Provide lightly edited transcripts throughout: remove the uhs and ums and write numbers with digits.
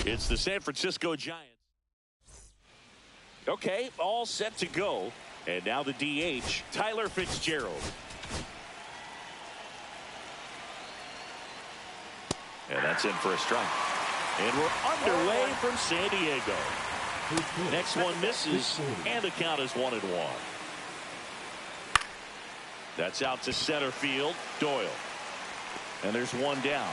It's the San Francisco Giants. Okay, all set to go. And now the DH, Tyler Fitzgerald. And that's in for a strike. And we're underway from San Diego. Next one misses, and the count is 1-1. That's out to center field, Doyle. And there's one down.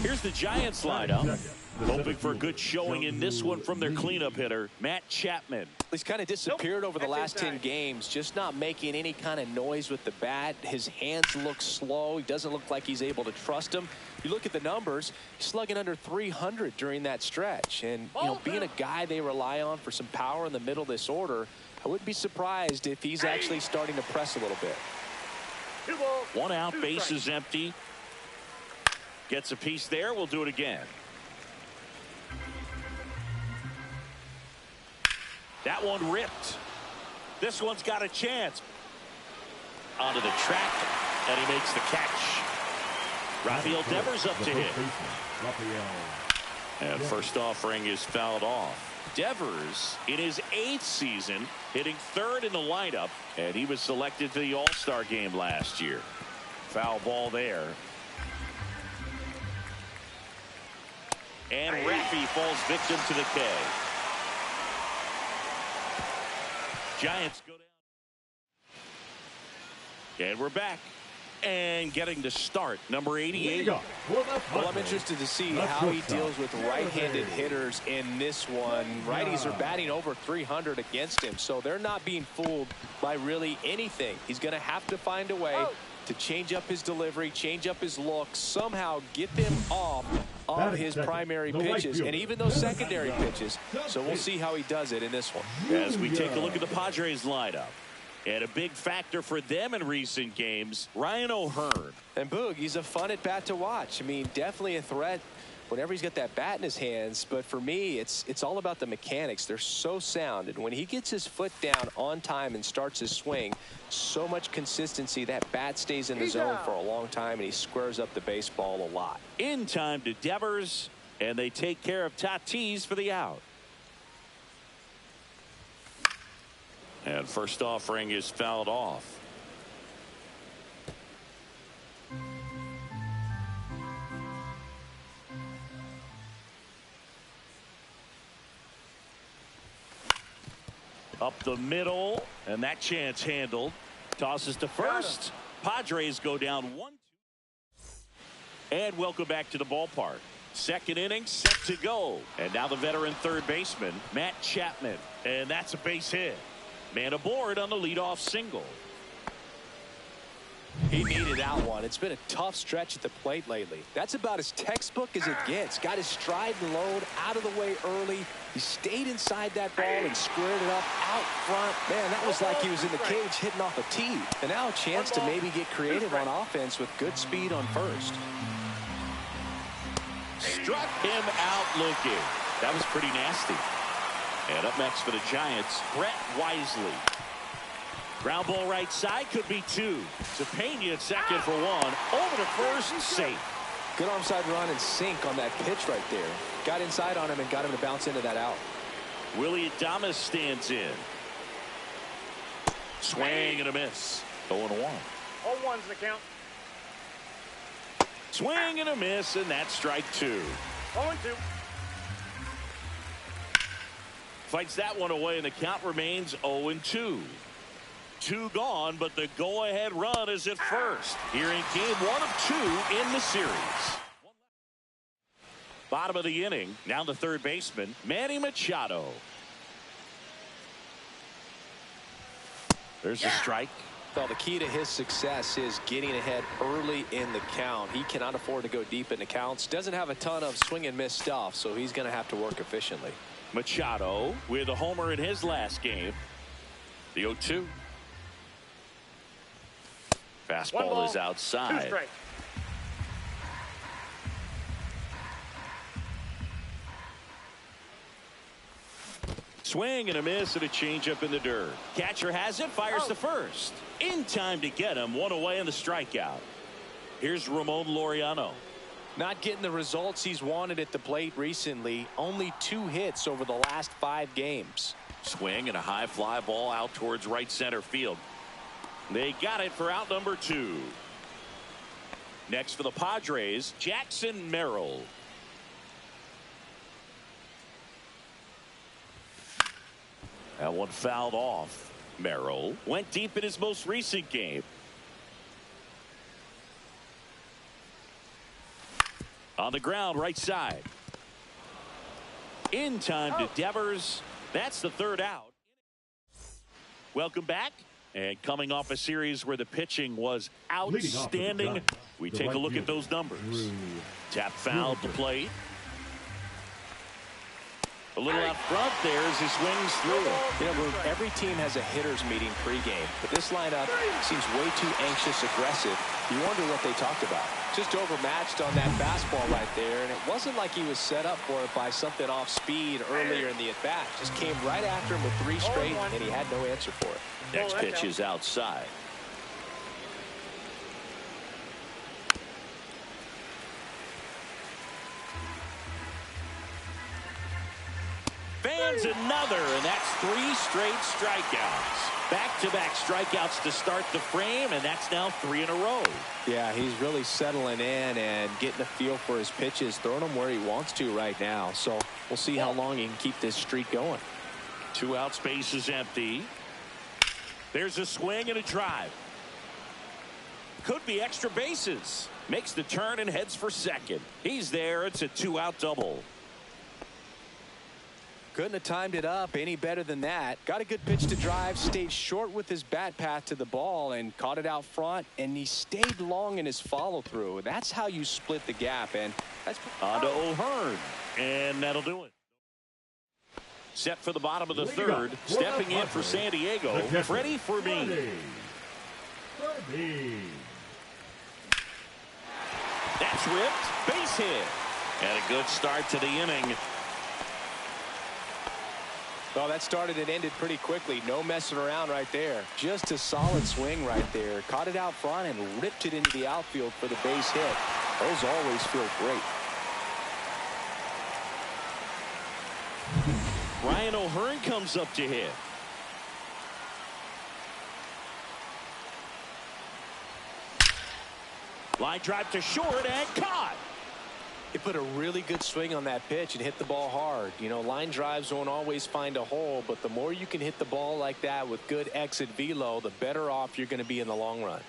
Here's the Giants lineup. Hoping for a good showing in this one from their cleanup hitter, Matt Chapman. He's kind of disappeared over the last 10 games, just not making any kind of noise with the bat. His hands look slow. He doesn't look like he's able to trust him. You look at the numbers, he's slugging under 300 during that stretch. And, you know, being a guy they rely on for some power in the middle of this order, I wouldn't be surprised if he's actually starting to press a little bit. 1 out, base is empty. Gets a piece there. We'll do it again. That one ripped. This one's got a chance. Onto the track, and he makes the catch. Rafael Devers up to hit. And first offering is fouled off. Devers, in his 8th season, hitting 3rd in the lineup, and he was selected to the All-Star game last year. Foul ball there. And Rafi falls victim to the K. Giants go down. And we're back. And getting to start, number 88. Well, I'm interested to see how he deals with right-handed hitters in this one. Righties are batting over 300 against him, so they're not being fooled by really anything. He's going to have to find a way to change up his delivery, change up his look, somehow get them off of his primary pitches and even those secondary pitches. So we'll see how he does it in this one. As we take a look at the Padres lineup. And a big factor for them in recent games, Ryan O'Hearn. And Boog, he's a fun at bat to watch. I mean, definitely a threat whenever he's got that bat in his hands. But for me, it's all about the mechanics. They're so sound. And when he gets his foot down on time and starts his swing, so much consistency, that bat stays in the zone for a long time, and he squares up the baseball a lot. In time to Devers, and they take care of Tatis for the out. And first offering is fouled off. Up the middle, and that chance handled. Tosses to first. Padres go down 1-2. And welcome back to the ballpark. Second inning set to go. And now the veteran third baseman, Matt Chapman. And that's a base hit. Man aboard on the leadoff single. He needed that one. It's been a tough stretch at the plate lately. That's about as textbook as it gets. Got his stride and load out of the way early. He stayed inside that ball and squared it up out front. Man, that was like he was in the cage hitting off a tee. And now a chance to maybe get creative on offense with good speed on first. Struck him out looking. That was pretty nasty. And up next for the Giants, Brett Wisely. Ground ball right side, could be 2. Cepena at second for 1. Over to first, safe. Good onside run and sink on that pitch right there. Got inside on him and got him to bounce into that out. Willie Adames stands in. Swing and a miss. 0-1. 0-1's the count. Swing and a miss, and that's strike 2. 0-2. Fights that one away, and the count remains 0-2. 2 gone, but the go-ahead run is at first. Here in game 1 of 2 in the series. Bottom of the inning, now the third baseman, Manny Machado. There's a strike. Well, the key to his success is getting ahead early in the count. He cannot afford to go deep in the counts. Doesn't have a ton of swing and miss stuff, so he's going to have to work efficiently. Machado with a homer in his last game. The 0-2. Fastball is outside. 2 strikes. Swing and a miss and a changeup in the dirt. Catcher has it, fires to first. In time to get him, 1 away in the strikeout. Here's Ramon Laureano. Not getting the results he's wanted at the plate recently. Only 2 hits over the last 5 games. Swing and a high fly ball out towards right center field. They got it for out number 2. Next for the Padres, Jackson Merrill. That one fouled off. Merrill went deep in his most recent game. On the ground, right side. In time to Devers. That's the 3rd out. Welcome back. And coming off a series where the pitching was outstanding, we take a look at those numbers. Tap foul to plate. A little out front there as he swings through. You know, every team has a hitters meeting pregame, but this lineup seems way too anxious, aggressive. You wonder what they talked about. Just overmatched on that fastball right there, and it wasn't like he was set up for it by something off speed earlier in the at-bat. Just came right after him with 3 straight, and he had no answer for it. Next pitch is outside. Fans another, and that's 3 straight strikeouts. Back-to-back strikeouts to start the frame, and that's now 3 in a row. Yeah, he's really settling in and getting a feel for his pitches, throwing them where he wants to right now. So we'll see how long he can keep this streak going. 2 outs, base is empty. There's a swing and a drive. Could be extra bases. Makes the turn and heads for second. He's there. It's a 2-out double. Couldn't have timed it up any better than that. Got a good pitch to drive, stayed short with his bat path to the ball and caught it out front, and he stayed long in his follow through. That's how you split the gap, and that's on to O'Hearn, and that'll do it. Set for the bottom of the 3rd, stepping in for San Diego, Freddie Fermin. That's ripped, base hit, and a good start to the inning. Well, that started and ended pretty quickly. No messing around right there. Just a solid swing right there. Caught it out front and ripped it into the outfield for the base hit. Those always feel great. Ryan O'Hearn comes up to hit. Line drive to short and caught. He put a really good swing on that pitch and hit the ball hard. You know, line drives won't always find a hole, but the more you can hit the ball like that with good exit velo, the better off you're going to be in the long run.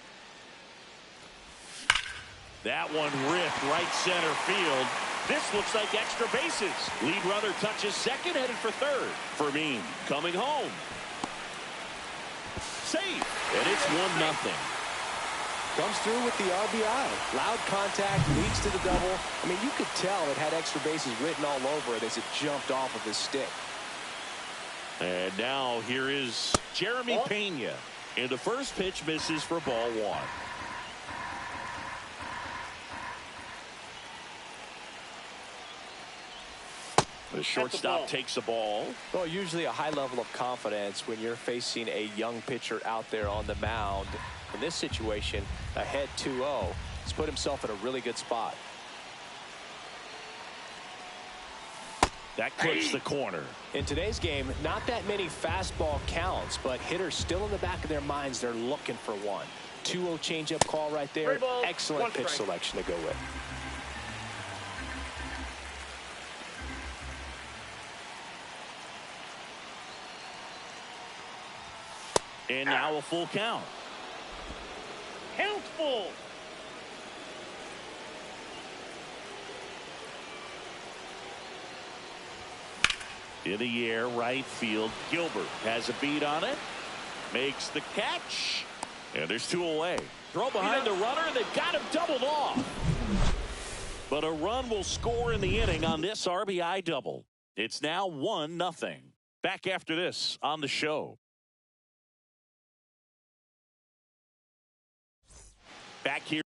That one ripped right center field. This looks like extra bases. Lead runner touches second, headed for 3rd. Fermin coming home. Safe, and it's 1-0. Comes through with the RBI. Loud contact, leads to the double. I mean, you could tell it had extra bases written all over it as it jumped off of his stick. And now here is Jeremy Pena. And the first pitch misses for ball 1. The shortstop takes the ball. Well, usually a high level of confidence when you're facing a young pitcher out there on the mound. In this situation, ahead 2-0. He's put himself in a really good spot. That clips the corner. In today's game, not that many fastball counts, but hitters still in the back of their minds, they're looking for one. 2-0 changeup call right there. Excellent pitch selection to go with. And now a full count. Count full. In the air, right field. Gilbert has a beat on it. Makes the catch. And there's 2 away. Throw behind the runner. They've got him doubled off. But a run will score in the inning on this RBI double. It's now 1-0. Back after this on the show. Back here.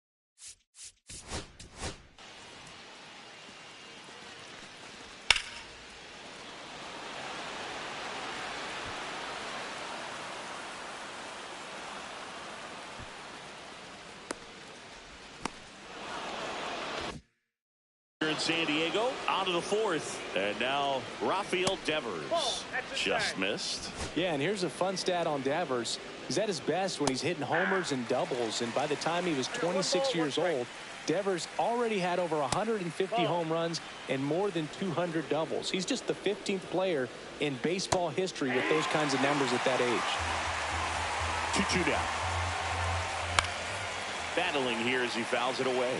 San Diego. On to the fourth. And now Rafael Devers just missed. Yeah, and here's a fun stat on Devers. He's at his best when he's hitting homers and doubles. And by the time he was 26 years old, Devers already had over 150 home runs and more than 200 doubles. He's just the 15th player in baseball history with those kinds of numbers at that age. 2-2 down. Battling here as he fouls it away.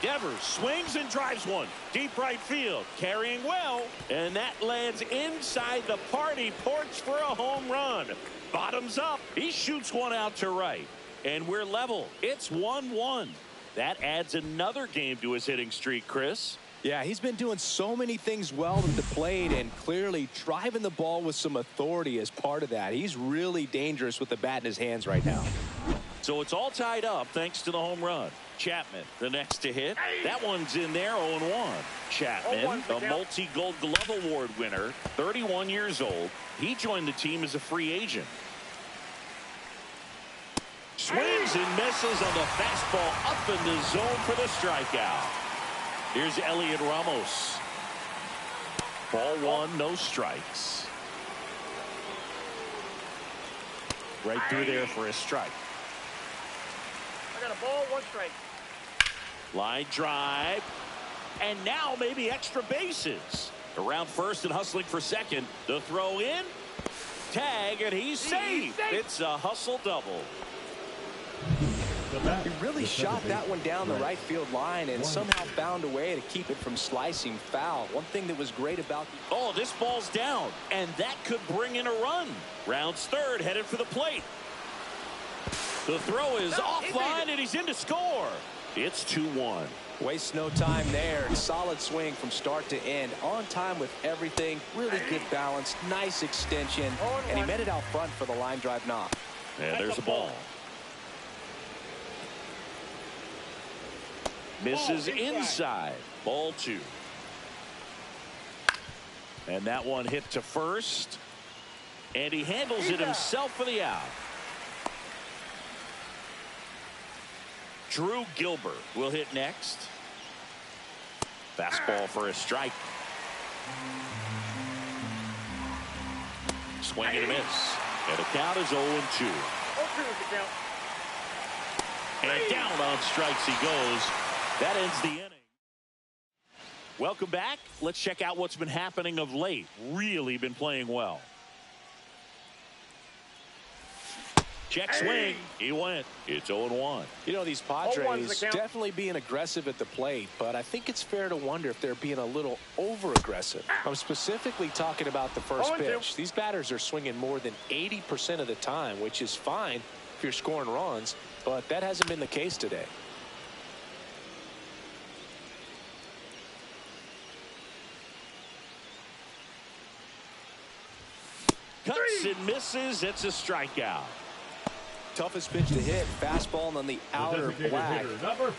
Devers swings and drives one. Deep right field. Carrying well. And that lands inside the party porch for a home run. Bottoms up. He shoots one out to right. And we're level. It's 1-1. That adds another game to his hitting streak, Chris. Yeah, he's been doing so many things well at the plate and clearly driving the ball with some authority as part of that. He's really dangerous with the bat in his hands right now. So it's all tied up thanks to the home run. Chapman, the next to hit. That one's in there, 0-1. Chapman, a multi-Gold Glove Award winner, 31 years old. He joined the team as a free agent. Swings and misses on the fastball up in the zone for the strikeout. Here's Elliot Ramos. Ball one, no strikes. Right through there for a strike. I got a ball, 1 strike. Line drive. And now maybe extra bases. Around first and hustling for second. The throw in. Tag, and he's safe. It's a hustle double. He really shot that one down the right field line and somehow found a way to keep it from slicing foul. One thing that was great about Oh, this ball's down, and that could bring in a run. Rounds third, headed for the plate. The throw is offline, and he's in to score. It's 2-1. Waste no time there. Solid swing from start to end. On time with everything. Really good balance. Nice extension. And he met it out front for the line drive knock. And there's a ball. Misses inside. Ball 2. And that one hit to first. And he handles it himself for the out. Drew Gilbert will hit next. Fastball for a strike. Swing and a miss. And the count is 0-2. 0-2 is the count. And down on strikes he goes. That ends the inning. Welcome back. Let's check out what's been happening of late. Really been playing well. Check swing. He went. It's 0-1. You know, these Padres definitely being aggressive at the plate, but I think it's fair to wonder if they're being a little over-aggressive. I'm specifically talking about the first pitch. These batters are swinging more than 80% of the time, which is fine if you're scoring runs, but that hasn't been the case today. Cuts and misses. It's a strikeout. Toughest pitch to hit, fastball on the outer black.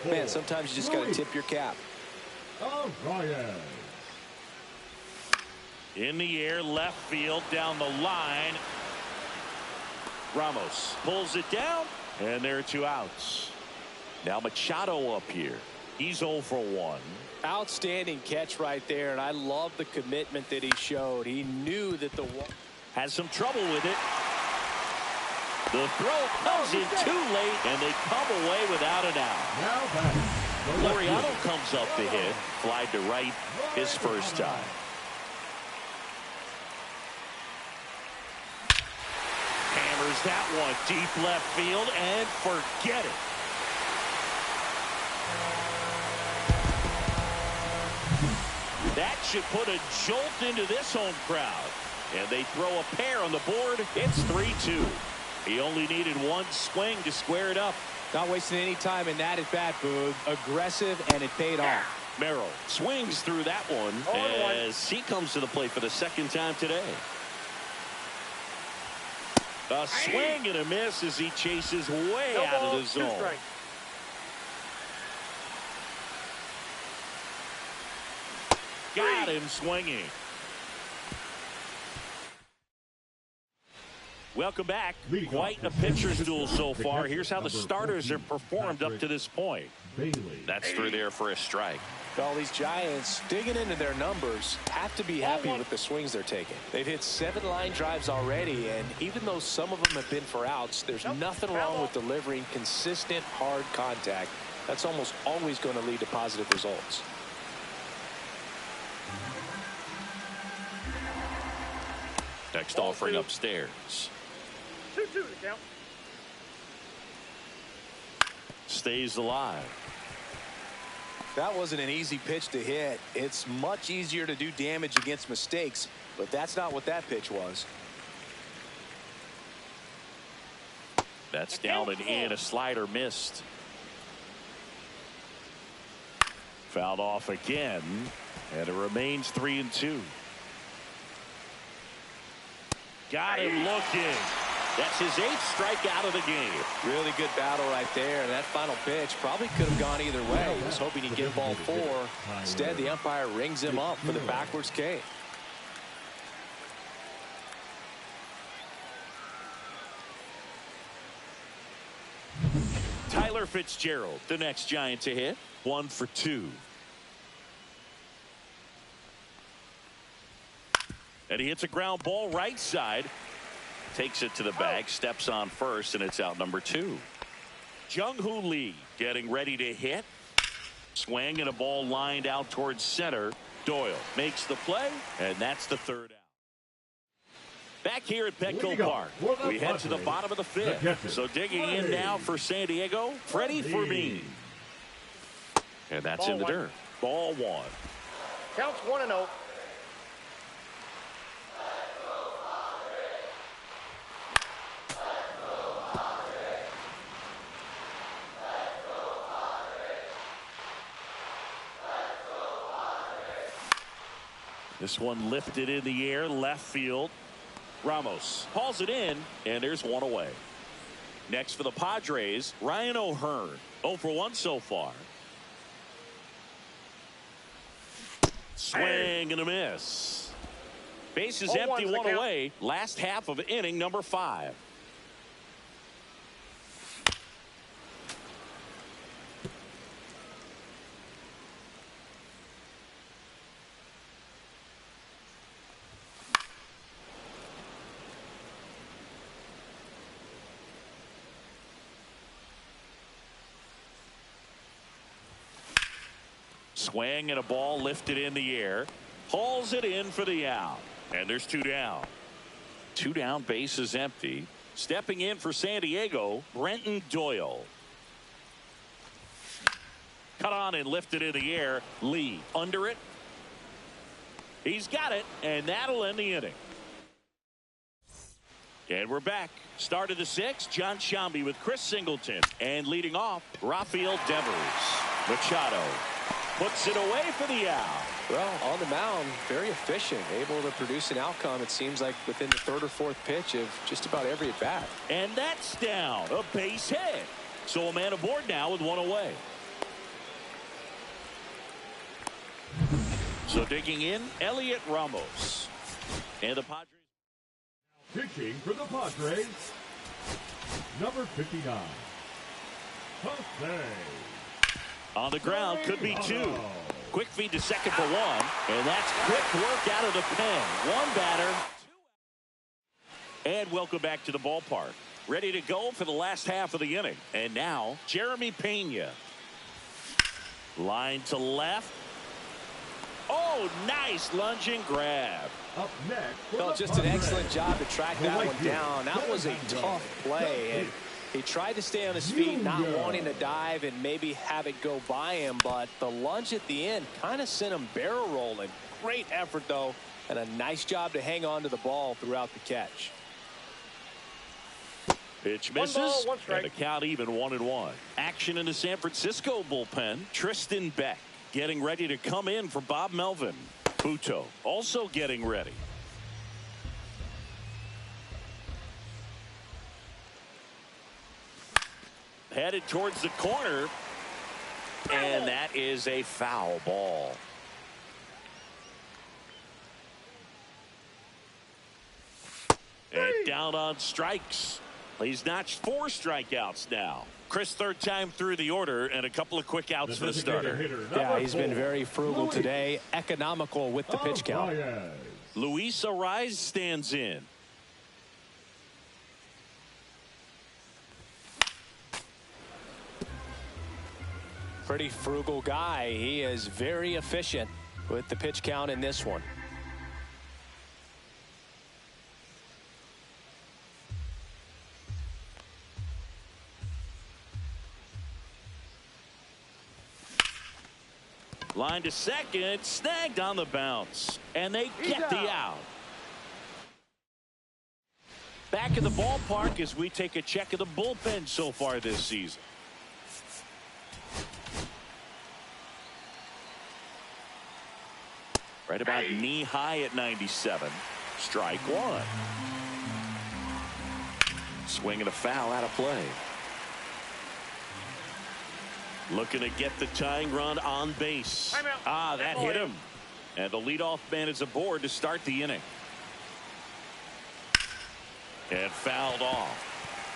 Man, sometimes you just got to tip your cap. In the air, left field, down the line. Ramos pulls it down, and there are 2 outs. Now Machado up here. He's 0 for 1. Outstanding catch right there, and I love the commitment that he showed. He knew that the has some trouble with it. The throw comes in too late, and they come away without an out. Laureano comes up to hit. Fly to right his first time. Hammers that one deep left field, and forget it. That should put a jolt into this home crowd. And they throw a pair on the board. It's 3-2. He only needed 1 swing to square it up. Not wasting any time in that at bat, Boog. Aggressive, and it paid off. Merrill swings through that one as he comes to the plate for the second time today. A swing and a miss as he chases way out of the zone. Got him swinging. Welcome back. Quite a pitcher's duel so far. Here's how the starters have performed up to this point. That's through there for a strike. All these Giants digging into their numbers have to be happy with the swings they're taking. They've hit 7 line drives already, and even though some of them have been for outs, there's nothing wrong with delivering consistent, hard contact. That's almost always going to lead to positive results. Next offering upstairs. 2-2 the count. Stays alive. That wasn't an easy pitch to hit. It's much easier to do damage against mistakes, but that's not what that pitch was. That's down and in. A slider missed. Fouled off again, and it remains 3-2. Got him looking. That's his 8th strikeout of the game. Really good battle right there. And that final pitch probably could have gone either way. He was hoping he'd get ball 4. Instead, the umpire rings him up for the backwards K. Tyler Fitzgerald, the next Giant to hit. 1 for 2. And he hits a ground ball right side. Takes it to the bag, steps on first, and it's out number 2. Jung-Hoo Lee getting ready to hit. Swing and a ball lined out towards center. Doyle makes the play, and that's the 3rd out. Back here at Petco Park, we head to the bottom of the 5th. So digging in now for San Diego, Freddie Fermin. And that's in the dirt. Ball 1. Counts 1-0. This one lifted in the air, left field. Ramos hauls it in, and there's one away. Next for the Padres, Ryan O'Hearn. 0 for 1 so far. Swing and a miss. Base is empty, 1 away. Last half of inning number 5. Swing and a ball lifted in the air. Hauls it in for the out. And there's 2 down. 2 down, base is empty. Stepping in for San Diego, Brenton Doyle. Cut on and lifted in the air. Lee under it. He's got it, and that'll end the inning. And we're back. Start of the 6th, John Sciambi with Chris Singleton. And leading off, Rafael Devers. Machado puts it away for the out. Well, on the mound, very efficient, able to produce an outcome, it seems like, within the 3rd or 4th pitch of just about every at-bat. And that's down. A base hit. So a man aboard now with 1 away. So digging in, Elliot Ramos. And the Padres. Pitching for the Padres, number 59, Jose. On the ground, could be 2. Quick feed to second for 1. And that's quick work out of the pen. 1 batter. And welcome back to the ballpark. Ready to go for the last half of the inning. And now, Jeremy Pena. Line to left. Oh, nice lunging grab. Up next, well, just an excellent job to track that one down. That was a tough play. And he tried to stay on his feet, not wanting to dive and maybe have it go by him, but the lunge at the end kind of sent him barrel rolling. Great effort, though, and a nice job to hang on to the ball throughout the catch. Pitch misses, 1 ball, 1 strike. and the count even 1-1. Action in the San Francisco bullpen. Tristan Beck getting ready to come in for Bob Melvin. Puto also getting ready. Headed towards the corner, and that is a foul ball. And down on strikes. He's notched 4 strikeouts now. Chris, third time through the order and a couple of quick outs for the starter. Yeah, he's been very frugal today, economical with the pitch count. Luis Arraez stands in. Pretty frugal guy. He is very efficient with the pitch count in this one. Line to second, snagged on the bounce, and they get the out. Back in the ballpark as we take a check of the bullpen so far this season. Right about knee high at 97. Strike 1. Swing and a foul out of play. Looking to get the tying run on base. That hit him. And the leadoff man is aboard to start the inning. And fouled off.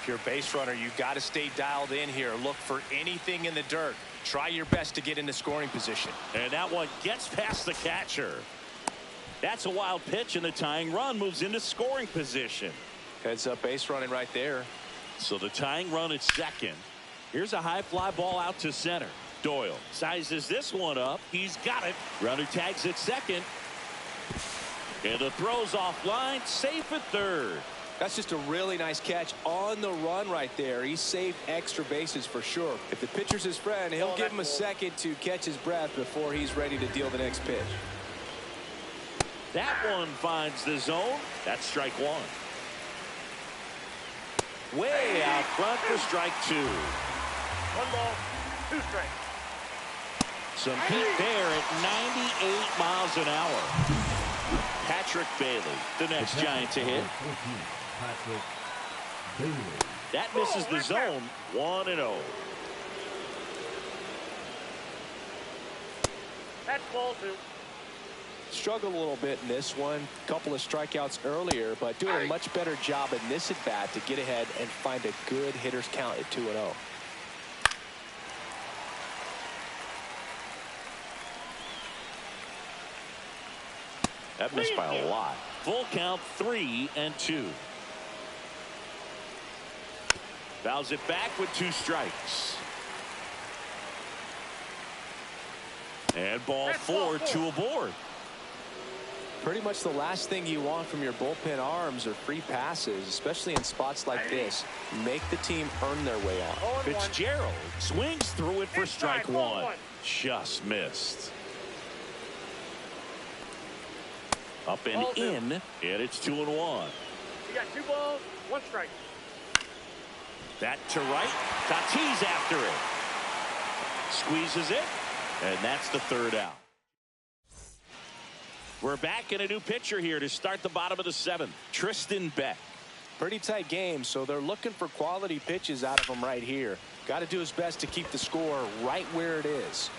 If you're a base runner, you've got to stay dialed in here. Look for anything in the dirt. Try your best to get into scoring position. And that one gets past the catcher. That's a wild pitch, and the tying run moves into scoring position. Heads up base running right there. So the tying run at second. Here's a high fly ball out to center. Doyle sizes this one up. He's got it. Runner tags at second. And the throw's offline. Safe at third. That's just a really nice catch on the run right there. He saved extra bases for sure. If the pitcher's his friend, he'll give him a second to catch his breath before he's ready to deal the next pitch. That one finds the zone. That's strike 1. Way out front for strike 2. 1 ball, 2 strikes. Some heat there at 98 miles an hour. Patrick Bailey, the next Giant to hit. That misses the zone. 1-0. That's ball 2. Struggled a little bit in this one. Couple of strikeouts earlier, but doing a much better job in this at bat to get ahead and find a good hitter's count at 2-0. That missed by a lot. Full count, 3-2. Fouls it back with 2 strikes. And ball 4, 2 aboard. Pretty much the last thing you want from your bullpen arms are free passes, especially in spots like this. Make the team earn their way on. Fitzgerald swings through it for strike 1. Just missed. Up and in, and it's 2-1. You got 2 balls, 1 strike. That to right. Tatis after it. Squeezes it, and that's the 3rd out. We're back in a new pitcher here to start the bottom of the 7th. Tristan Beck. Pretty tight game, so they're looking for quality pitches out of him right here. Got to do his best to keep the score right where it is.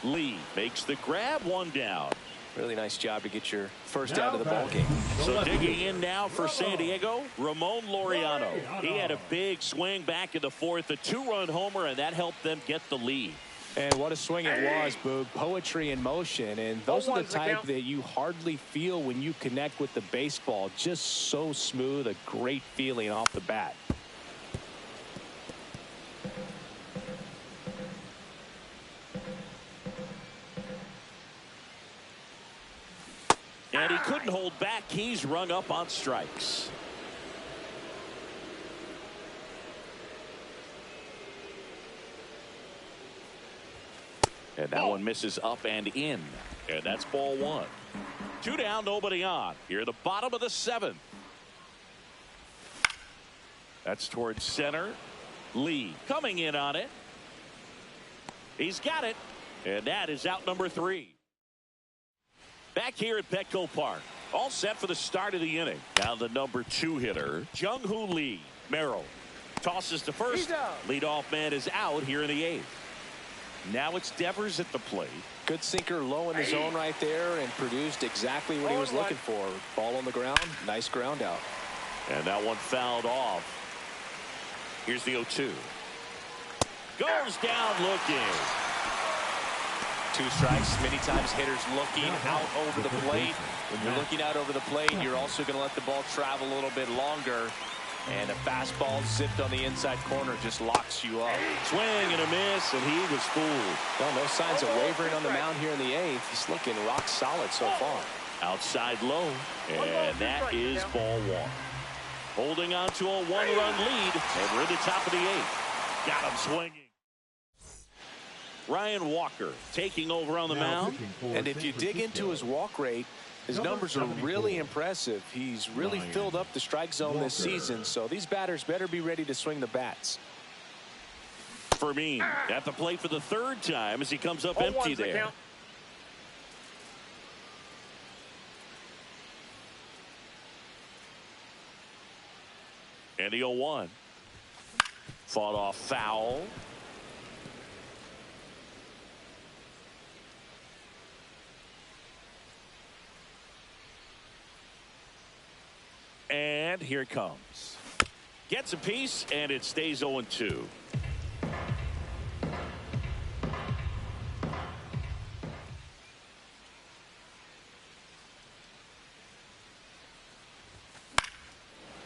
Lee makes the grab, 1 down. Really nice job to get your first out of the ball game. So digging in now for San Diego, Ramon Laureano. He had a big swing back in the 4th, a 2-run homer, and that helped them get the lead. And what a swing it was, Boog. Poetry in motion. And those are the type that you hardly feel when you connect with the baseball. Just so smooth, a great feeling off the bat. And he couldn't hold back. He's rung up on strikes. And that one misses up and in. And that's ball 1. 2 down, nobody on. Here at the bottom of the 7th. That's towards center. Lee coming in on it. He's got it. And that is out number 3. Back here at Petco Park. All set for the start of the inning. Now the number 2 hitter, Jung-Hoo Lee. Merrill tosses to first. Leadoff man is out here in the 8th. Now it's Devers at the plate. Good sinker low in the zone right there and produced exactly what he was looking for. Ball on the ground. Nice ground out. And that one fouled off. Here's the 0-2. Goes down looking. 2 strikes. Many times hitters looking out over the plate. When you're looking out over the plate, you're also going to let the ball travel a little bit longer. And a fastball zipped on the inside corner just locks you up. Swing and a miss, and he was fooled. Well, no signs of wavering on the mound here in the 8th. He's looking rock solid so far. Outside low, and that is ball 1. Holding on to a 1-run lead, and we're at the top of the 8th. Got him swinging. Ryan Walker taking over on the mound. And if you dig into his walk rate, his numbers are really impressive. He's really filled up the strike zone this season, so these batters better be ready to swing the bats. Fermin at the plate for the 3rd time as he comes up empty there. And the 0-1. Fought off foul. And here it comes. Gets a piece, and it stays 0-2.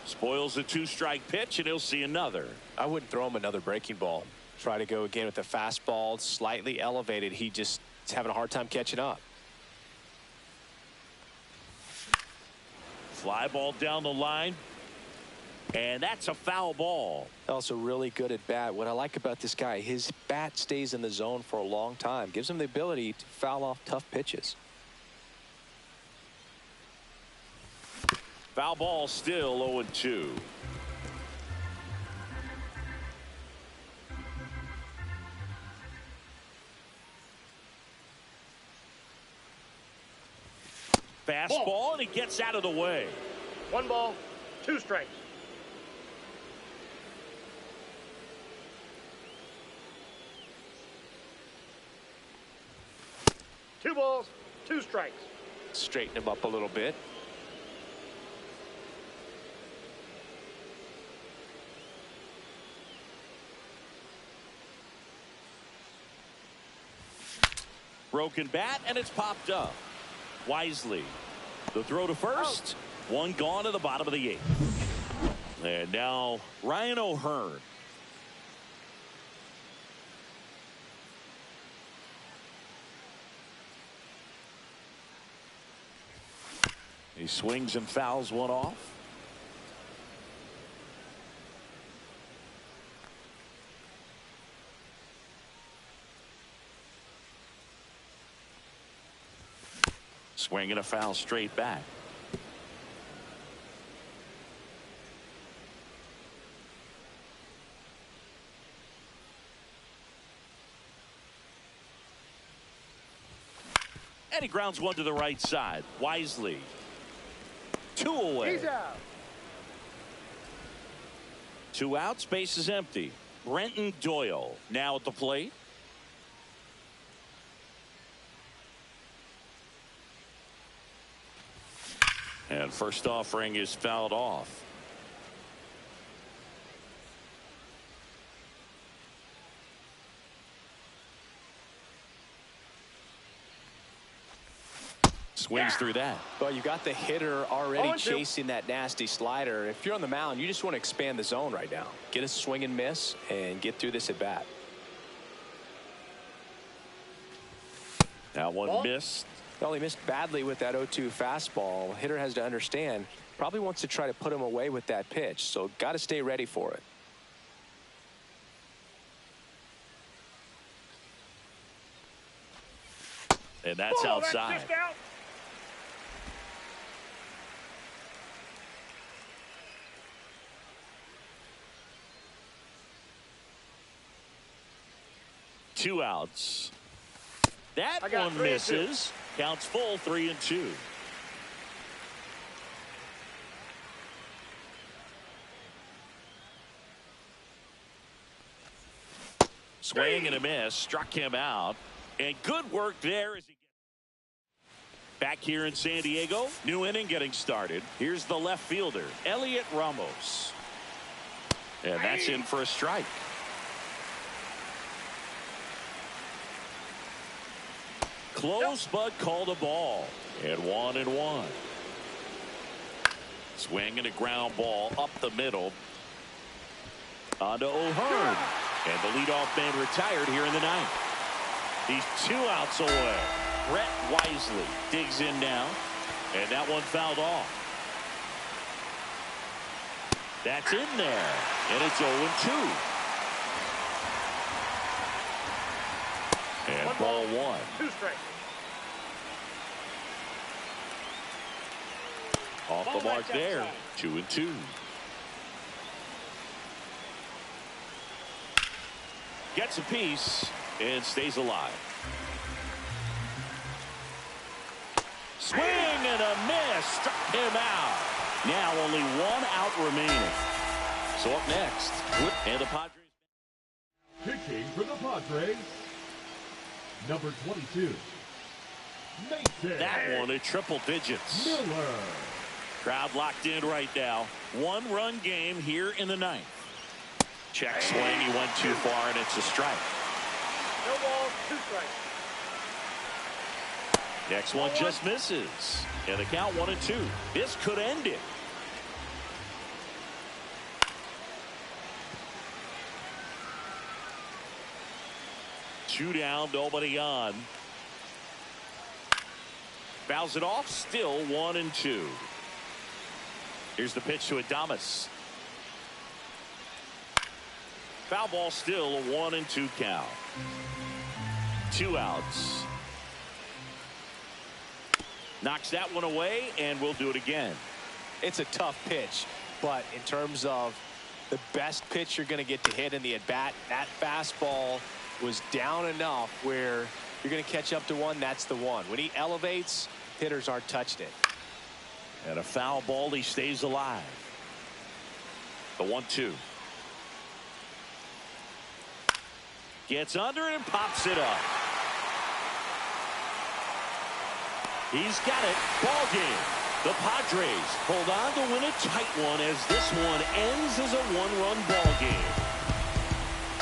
Spoils the 2-strike pitch, and he'll see another. I wouldn't throw him another breaking ball. Try to go again with the fastball, slightly elevated. He just is having a hard time catching up. Fly ball down the line, and that's a foul ball. Also really good at bat. What I like about this guy, his bat stays in the zone for a long time. Gives him the ability to foul off tough pitches. Foul ball still 0-2. Fastball, and he gets out of the way. 1 ball, 2 strikes. Two balls, 2 strikes. Straighten him up a little bit. Broken bat, and it's popped up. Wisely. The throw to first. One gone to the bottom of the 8th. And now Ryan O'Hearn. He swings and fouls one off. Swing and a foul straight back. And he grounds one to the right side. Wisely. 2 away. He's out. 2 outs, base is empty. Brenton Doyle now at the plate. And first offering is fouled off. Swings through that. Well, you got the hitter already chasing that nasty slider. If you're on the mound, you just want to expand the zone right now. Get a swing and miss and get through this at bat. That one missed. Well, he missed badly with that 0-2 fastball. Hitter has to understand, probably wants to try to put him away with that pitch, so got to stay ready for it. And that's outside. That's just out. Two outs. That I got one 3 and 2. misses. Counts full, 3-2. Swing and a miss. Struck him out. And good work there as he gets back here in San Diego. New inning getting started. Here's the left fielder, Elliot Ramos. And that's in for a strike. Close, but called a ball. And 1-1. Swing and a ground ball up the middle. Onto O'Hearn. And the leadoff man retired here in the ninth. He's 2 outs away. Brett Wisely digs in now. And that one fouled off. That's in there. And it's 0-2. And ball 1. 2 strikes. Off the mark there. 2-2. Gets a piece and stays alive. Swing and a miss. Struck him out. Now only 1 out remaining. So up next, and the Padres. Pitching for the Padres, number 22, Mason. That one at triple digits. Miller. Crowd locked in right now. 1-run game here in the ninth. Check swing. He went too far, and it's a strike. No balls, 2 strikes. Next one just misses. And the count 1-2. This could end it. Two down, nobody on. Fouls it off, still 1-2. Here's the pitch to Adames. Foul ball, still a 1-2 count. 2 outs. Knocks that one away, and we'll do it again. It's a tough pitch, but in terms of the best pitch you're going to get to hit in the at-bat, that fastball was down enough where you're going to catch up to one. That's the one. When he elevates, hitters aren't touched it. And a foul ball, he stays alive. The 1-2. Gets under it and pops it up. He's got it. Ball game. The Padres hold on to win a tight one as this one ends as a 1-run ball game.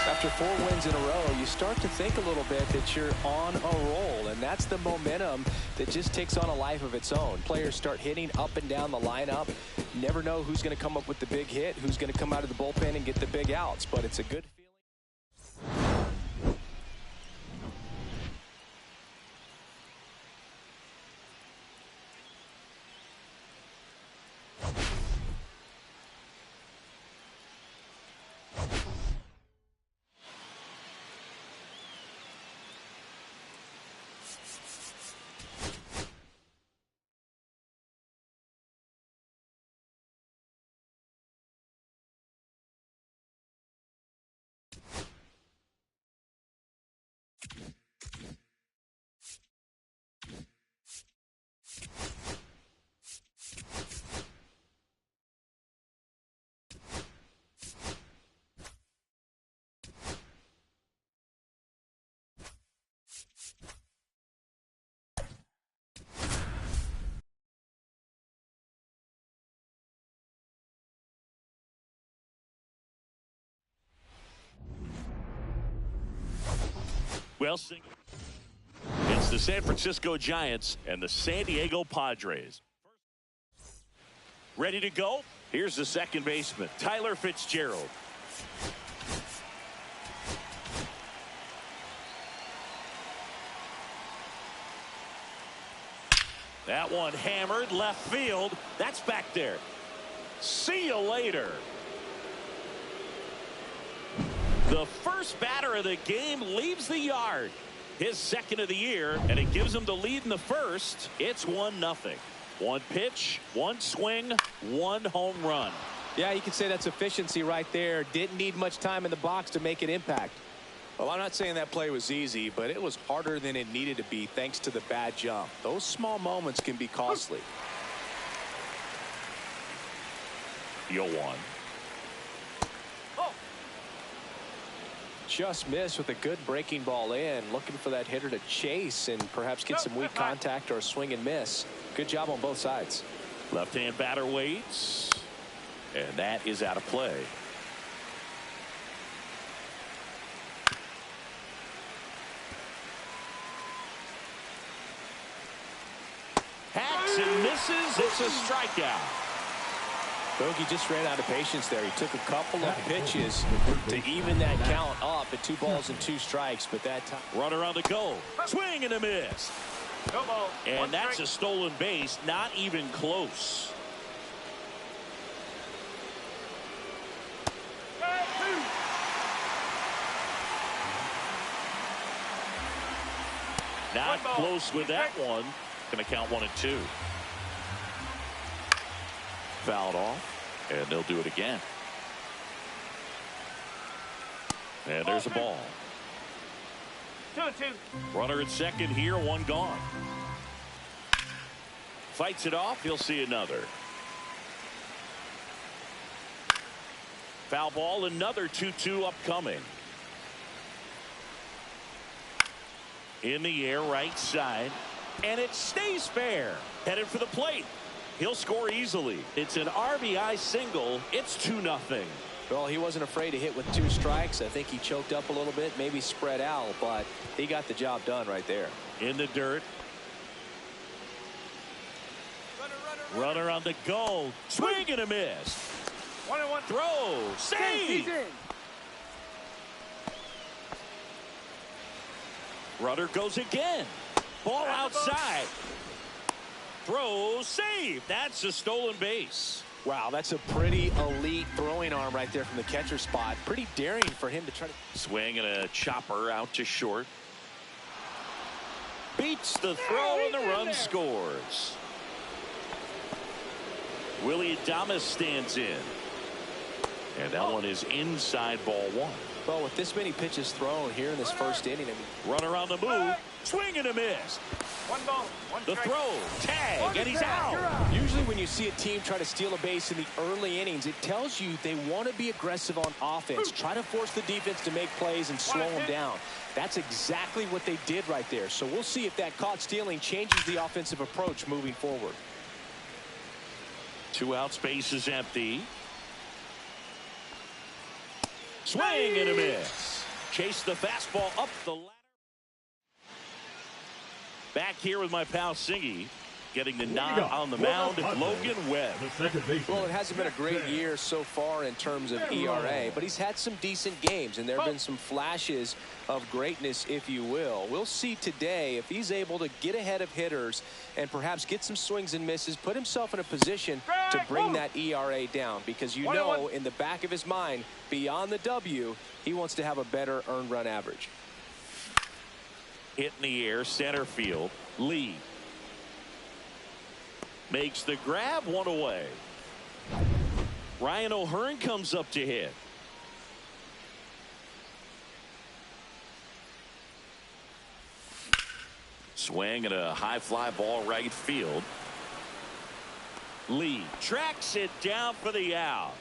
After 4 wins in a row, you start to think a little bit that you're on a roll, and that's the momentum that just takes on a life of its own. Players start hitting up and down the lineup. Never know who's going to come up with the big hit, who's going to come out of the bullpen and get the big outs, but it's a good feeling. Well, it's the San Francisco Giants and the San Diego Padres. Ready to go? Here's the second baseman, Tyler Fitzgerald. That one hammered left field. That's back there. See you later. The first batter of the game leaves the yard. His second of the year, and it gives him the lead in the first. It's 1-0. 1 pitch, 1 swing, 1 home run. Yeah, you can say that's efficiency right there. Didn't need much time in the box to make an impact. Well, I'm not saying that play was easy, but it was harder than it needed to be thanks to the bad jump. Those small moments can be costly. 0-1. just missed with a good breaking ball in, looking for that hitter to chase and perhaps get some weak contact or a swing and miss. Good job on both sides. Left-hand batter waits, and that is out of play. Hacks and misses. It's a strikeout. Bogey just ran out of patience there. He took a couple of pitches to even that count up at 2 balls and 2 strikes, but that time. Runner on the go. Swing and a miss. No ball. And that's a stolen base. Not even close. Not close with that one. Going to count 1 and 2. Fouled off, and they'll do it again. And there's a ball. 2-2. Runner at second here, 1 gone. Fights it off, he'll see another. Foul ball, another 2-2 upcoming. In the air, right side, and it stays fair. Headed for the plate. He'll score easily. It's an RBI single. It's 2-0. Well, he wasn't afraid to hit with 2 strikes. I think he choked up a little bit, maybe spread out, but he got the job done right there. In the dirt. Runner on the go. Swing and a miss. 1-1. Throw. Save. Runner goes again. Ball outside. Throw, save. That's a stolen base. Wow, that's a pretty elite throwing arm right there from the catcher spot. Pretty daring for him to try to swing and a chopper out to short. Beats the throw and the run scores. Willie Adames stands in. And that one is inside ball 1. Well, with this many pitches thrown here in this first inning. Runner on the move. Swing and a miss. 1 ball, 1 the strike. throw, tag, and he's out. Usually when you see a team try to steal a base in the early innings, it tells you they want to be aggressive on offense. Try to force the defense to make plays and slow them down. That's exactly what they did right there. So we'll see if that caught stealing changes the offensive approach moving forward. 2 outs, base is empty. Swing and a miss. Chase the fastball up the ladder. Back here with my pal Singy, getting the nod on the mound of Logan Webb. Well, it hasn't been a great year so far in terms of ERA, but he's had some decent games, and there have been some flashes of greatness, if you will. We'll see today if he's able to get ahead of hitters and perhaps get some swings and misses, put himself in a position to bring that ERA down, because you know in the back of his mind, beyond the W, he wants to have a better earned run average. Hit in the air, center field. Lee makes the grab, 1 away. Ryan O'Hearn comes up to hit. Swing and a high fly ball right field. Lee tracks it down for the out.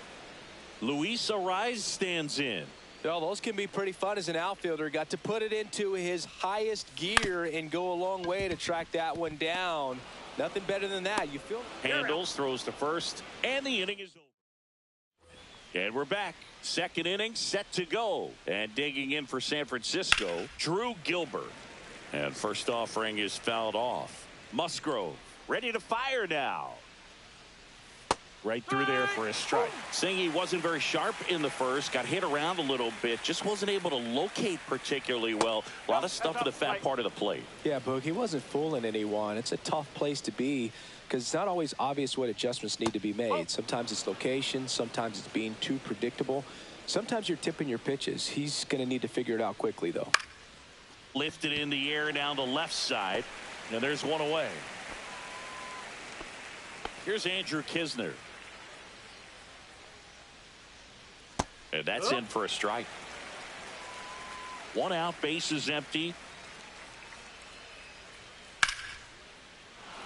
Luis Arraez stands in. Well, those can be pretty fun as an outfielder. Got to put it into his highest gear and go a long way to track that one down. Nothing better than that. You feel handles, throws to first, and the inning is over. And we're back. Second inning set to go. And digging in for San Francisco, Drew Gilbert. And first offering is fouled off. Musgrove ready to fire now. Right through there for a strike. Singy wasn't very sharp in the first. Got hit around a little bit. Just wasn't able to locate particularly well. A lot of stuff in the fat part of the plate. Yeah, Boog, he wasn't fooling anyone. It's a tough place to be because it's not always obvious what adjustments need to be made. Sometimes it's location. Sometimes it's being too predictable. Sometimes you're tipping your pitches. He's going to need to figure it out quickly, though. Lifted in the air down the left side. And there's 1 away. Here's Andrew Kisner. And that's in for a strike. 1 out, base is empty.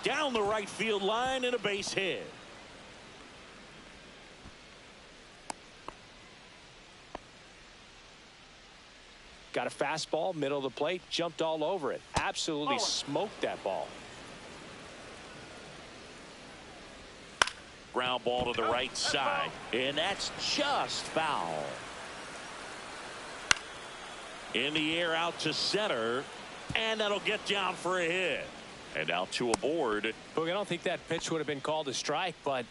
Down the right field line and a base hit. Got a fastball, middle of the plate, jumped all over it. Absolutely smoked that ball. Ground ball to the right side, and that's just foul. In the air out to center, and that'll get down for a hit. And now two aboard. Look, I don't think that pitch would have been called a strike, but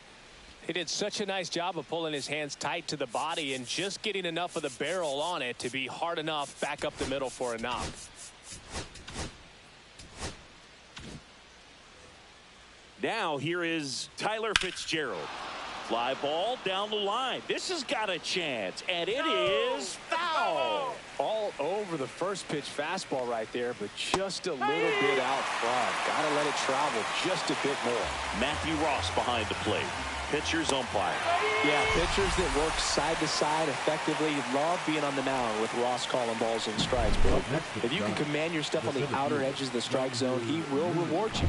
he did such a nice job of pulling his hands tight to the body and just getting enough of the barrel on it to be hard enough back up the middle for a knock. Now here is Tyler Fitzgerald. Fly ball down the line. This has got a chance, and it is foul. All over the first pitch fastball right there, but just a little bit out front. Got to let it travel just a bit more. Matthew Ross behind the plate. Pitchers umpire. Yeah, pitchers that work side to side effectively love being on the mound with Ross calling balls and strikes, bro. If you can command your stuff on the outer edges of the strike zone, he will reward you.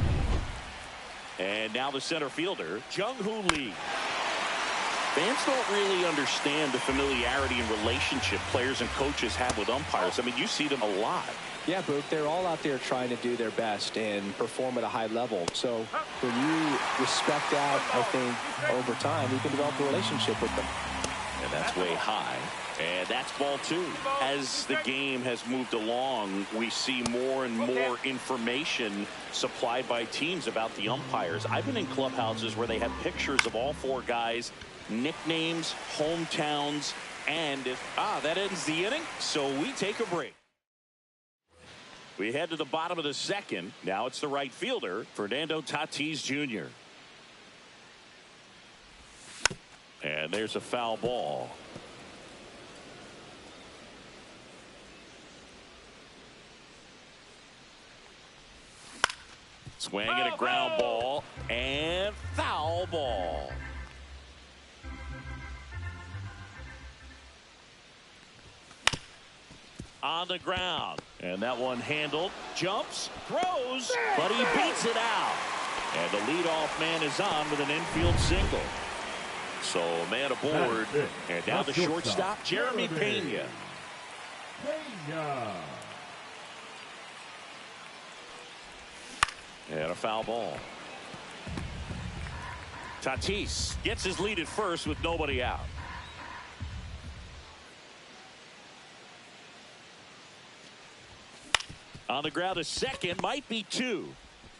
And now the center fielder, Jung-Hoo Lee. Fans don't really understand the familiarity and relationship players and coaches have with umpires. I mean, you see them a lot. Yeah, but they're all out there trying to do their best and perform at a high level. So when you respect that, I think over time you can develop a relationship with them. And that's way high. And that's ball two. As the game has moved along, we see more and more information supplied by teams about the umpires. I've been in clubhouses where they have pictures of all four guys, nicknames, hometowns, and that ends the inning. So we take a break. We head to the bottom of the second. Now it's the right fielder, Fernando Tatis Jr. And there's a foul ball. Swing and a ground ball and foul ball. On the ground, and that one handled, jumps, throws, but he beats it out. And the leadoff man is on with an infield single. So a man aboard, and now the shortstop, Jeremy Pena. And a foul ball. Tatis gets his lead at first with nobody out. On the ground, a second, might be two.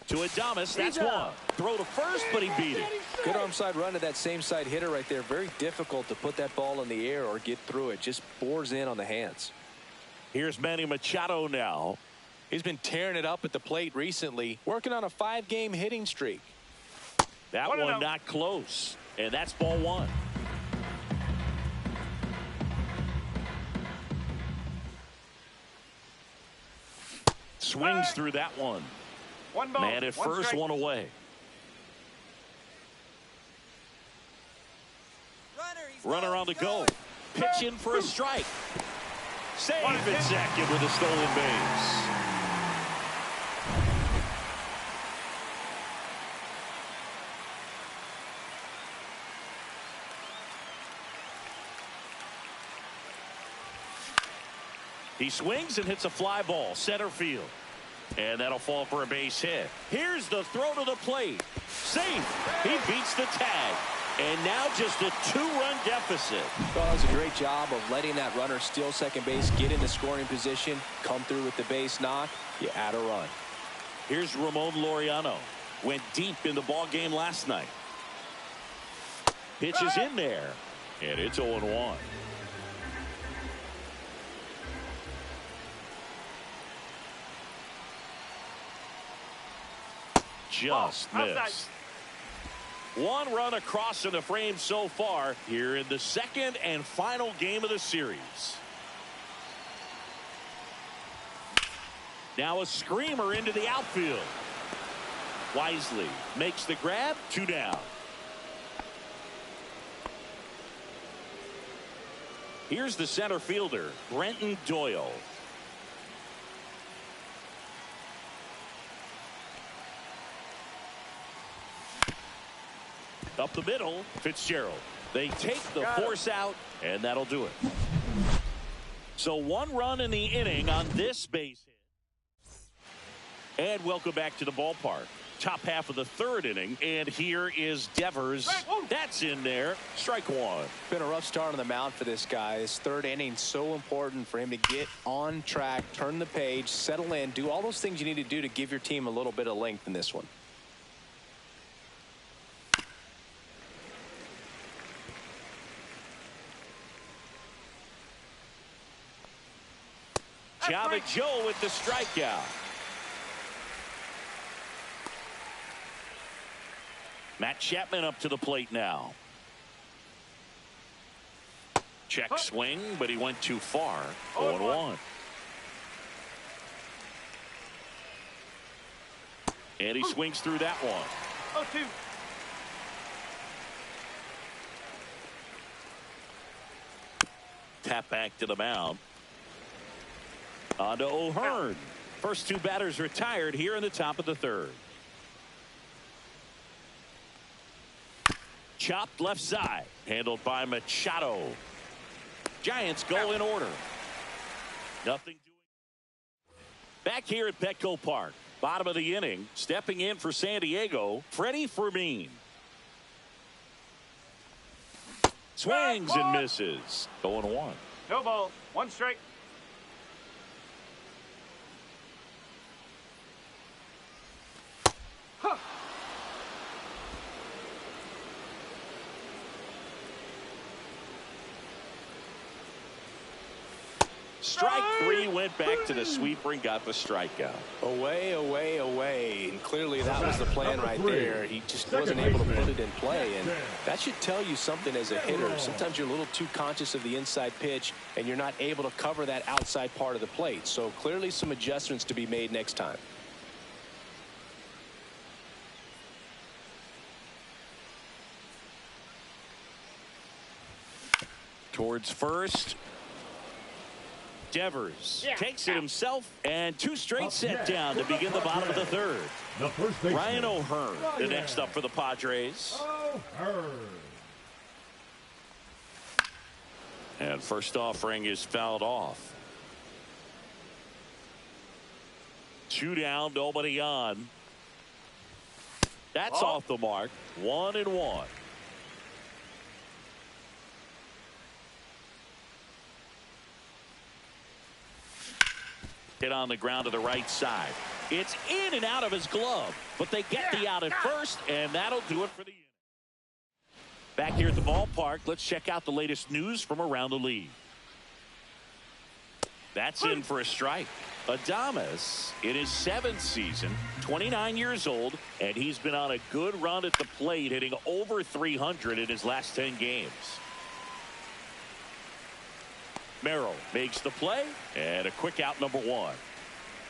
To Adames, that's one. Throw to first, but he beat it. Good arm side run to that same side hitter right there. Very difficult to put that ball in the air or get through it. Just bores in on the hands. Here's Manny Machado now. He's been tearing it up at the plate recently, working on a 5-game hitting streak. That one not close, and that's ball one. Swings through that one. One ball. Man at first, one away. Runner on the go. Pitch in for a strike. Save at second with a stolen base. He swings and hits a fly ball, center field. And that'll fall for a base hit. Here's the throw to the plate. Safe. He beats the tag. And now just a 2-run deficit. Well, that was a great job of letting that runner steal second base, get into scoring position, come through with the base knock. You add a run. Here's Ramon Laureano. Went deep in the ball game last night. Pitch is in there. And it's 0-1. Just missed. One run across in the frame so far here in the second and final game of the series. Now a screamer into the outfield. Wisely makes the grab, 2 down. Here's the center fielder, Brenton Doyle. Up the middle, Fitzgerald. They take the force out, and that'll do it. So 1 run in the inning on this base hit. And welcome back to the ballpark. Top half of the 3rd inning, and here is Devers. That's in there. Strike 1. Been a rough start on the mound for this guy. His 3rd inning, so important for him to get on track, turn the page, settle in, do all those things you need to do to give your team a little bit of length in this one. Java Joe with the strikeout. Matt Chapman up to the plate now. Check swing, but he went too far. 0-1. And he swings through that one. 0-2. Tap back to the mound. On to O'Hearn. First 2 batters retired here in the top of the 3rd. Chopped left side. Handled by Machado. Giants go in order. Nothing doing. Back here at Petco Park. Bottom of the inning. Stepping in for San Diego. Freddie Fermin. Swings and misses. 0-1. No ball. 1 strike. Strike 3 went back to the sweeper and got the strikeout. Away, away, away. And clearly that was the plan right there. He just wasn't able to put it in play. And that should tell you something as a hitter. Sometimes you're a little too conscious of the inside pitch, and you're not able to cover that outside part of the plate. So clearly some adjustments to be made next time. Towards first. Devers takes it himself, and 2 straight set down to begin the bottom of the 3rd. Ryan O'Hearn, the next up for the Padres. And first offering is fouled off. 2 down, nobody on. That's off the mark. 1-1. Hit on the ground to the right side. It's in and out of his glove, but they get the out at first, and that'll do it for the inning. Back here at the ballpark, let's check out the latest news from around the league. That's in for a strike. Adames in his 7th season, 29 years old, and he's been on a good run at the plate, hitting over 300 in his last 10 games. Merrill makes the play, and a quick out, number 1.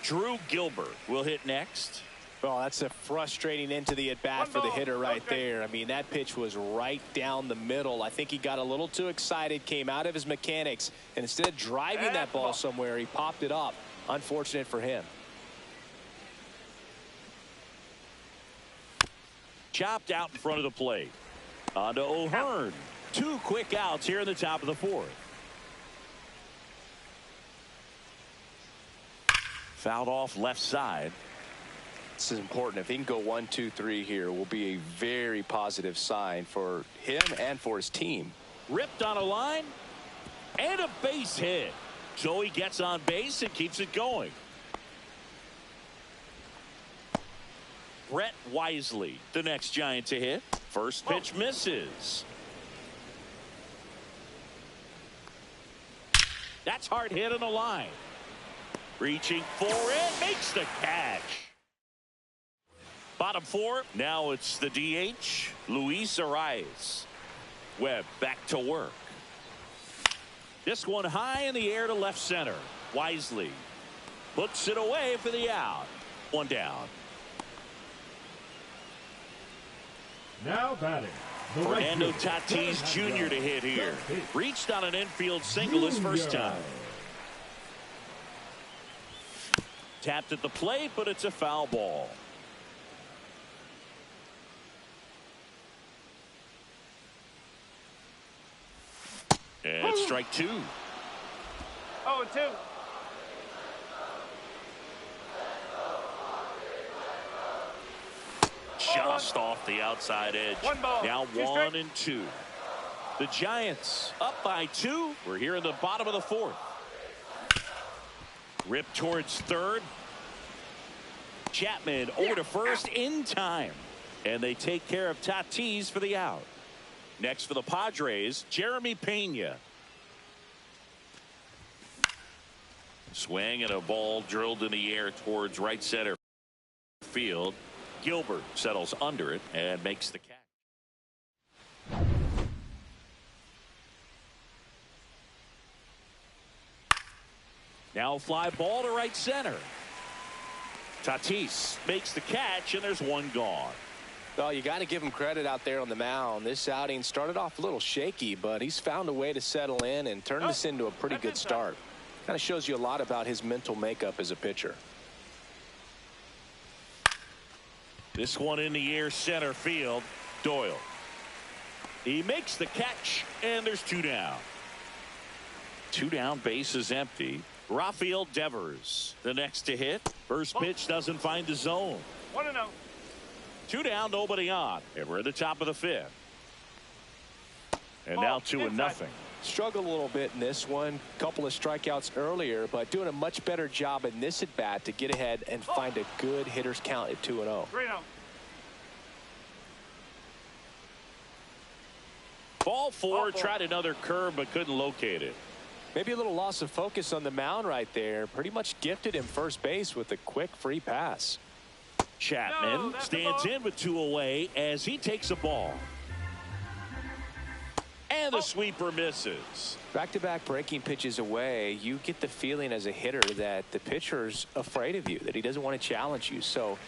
Drew Gilbert will hit next. Oh, that's a frustrating end to the at-bat for the hitter right there. I mean, that pitch was right down the middle. I think he got a little too excited, came out of his mechanics, and instead of driving that ball somewhere, he popped it up. Unfortunate for him. Chopped out in front of the plate. On to O'Hearn. 2 quick outs here in the top of the 4th. Fouled off left side. This is important. If he can go 1, 2, 3 here, will be a very positive sign for him and for his team. Ripped on a line and a base hit. So he gets on base and keeps it going. Brett Wisely, the next Giant to hit. First pitch misses. That's hard hit on the line. Reaching for it, makes the catch. Bottom 4, now it's the DH, Luis Arias. Webb back to work. This one high in the air to left center. Wisely puts it away for the out. 1 down. Now batting. Fernando Tatis Jr. to hit here. Reached on an infield single his first time. Tapped at the plate, but it's a foul ball. And strike 2. 0-2. Just off the outside edge. One ball. Now 2 strike. 1-2. The Giants up by 2. We're here in the bottom of the 4th. Rip towards third. Chapman over to first in time. And they take care of Tatis for the out. Next for the Padres, Jeremy Pena. Swing and a ball drilled in the air towards right center field. Gilbert settles under it and makes the catch. Now fly ball to right center. Tatis makes the catch, and there's one gone. Well, you got to give him credit out there on the mound. This outing started off a little shaky, but he's found a way to settle in and turn this into a pretty good start. Kind of shows you a lot about his mental makeup as a pitcher. This one in the air center field. Doyle. He makes the catch, and there's 2 down. 2 down, base is empty. Rafael Devers, the next to hit. First pitch doesn't find the zone. 1-0. 2 down, nobody on. And we're at the top of the 5th. And now 2-0. Struggled a little bit in this one. Couple of strikeouts earlier, but doing a much better job in this at bat to get ahead and find a good hitter's count at 2-0. 3-0. Ball 4, tried another curve but couldn't locate it. Maybe a little loss of focus on the mound right there. Pretty much gifted him first base with a quick free pass. Chapman stands in with 2 away as he takes a ball. And the sweeper misses. Back-to-back breaking pitches away, you get the feeling as a hitter that the pitcher's afraid of you, that he doesn't want to challenge you. So,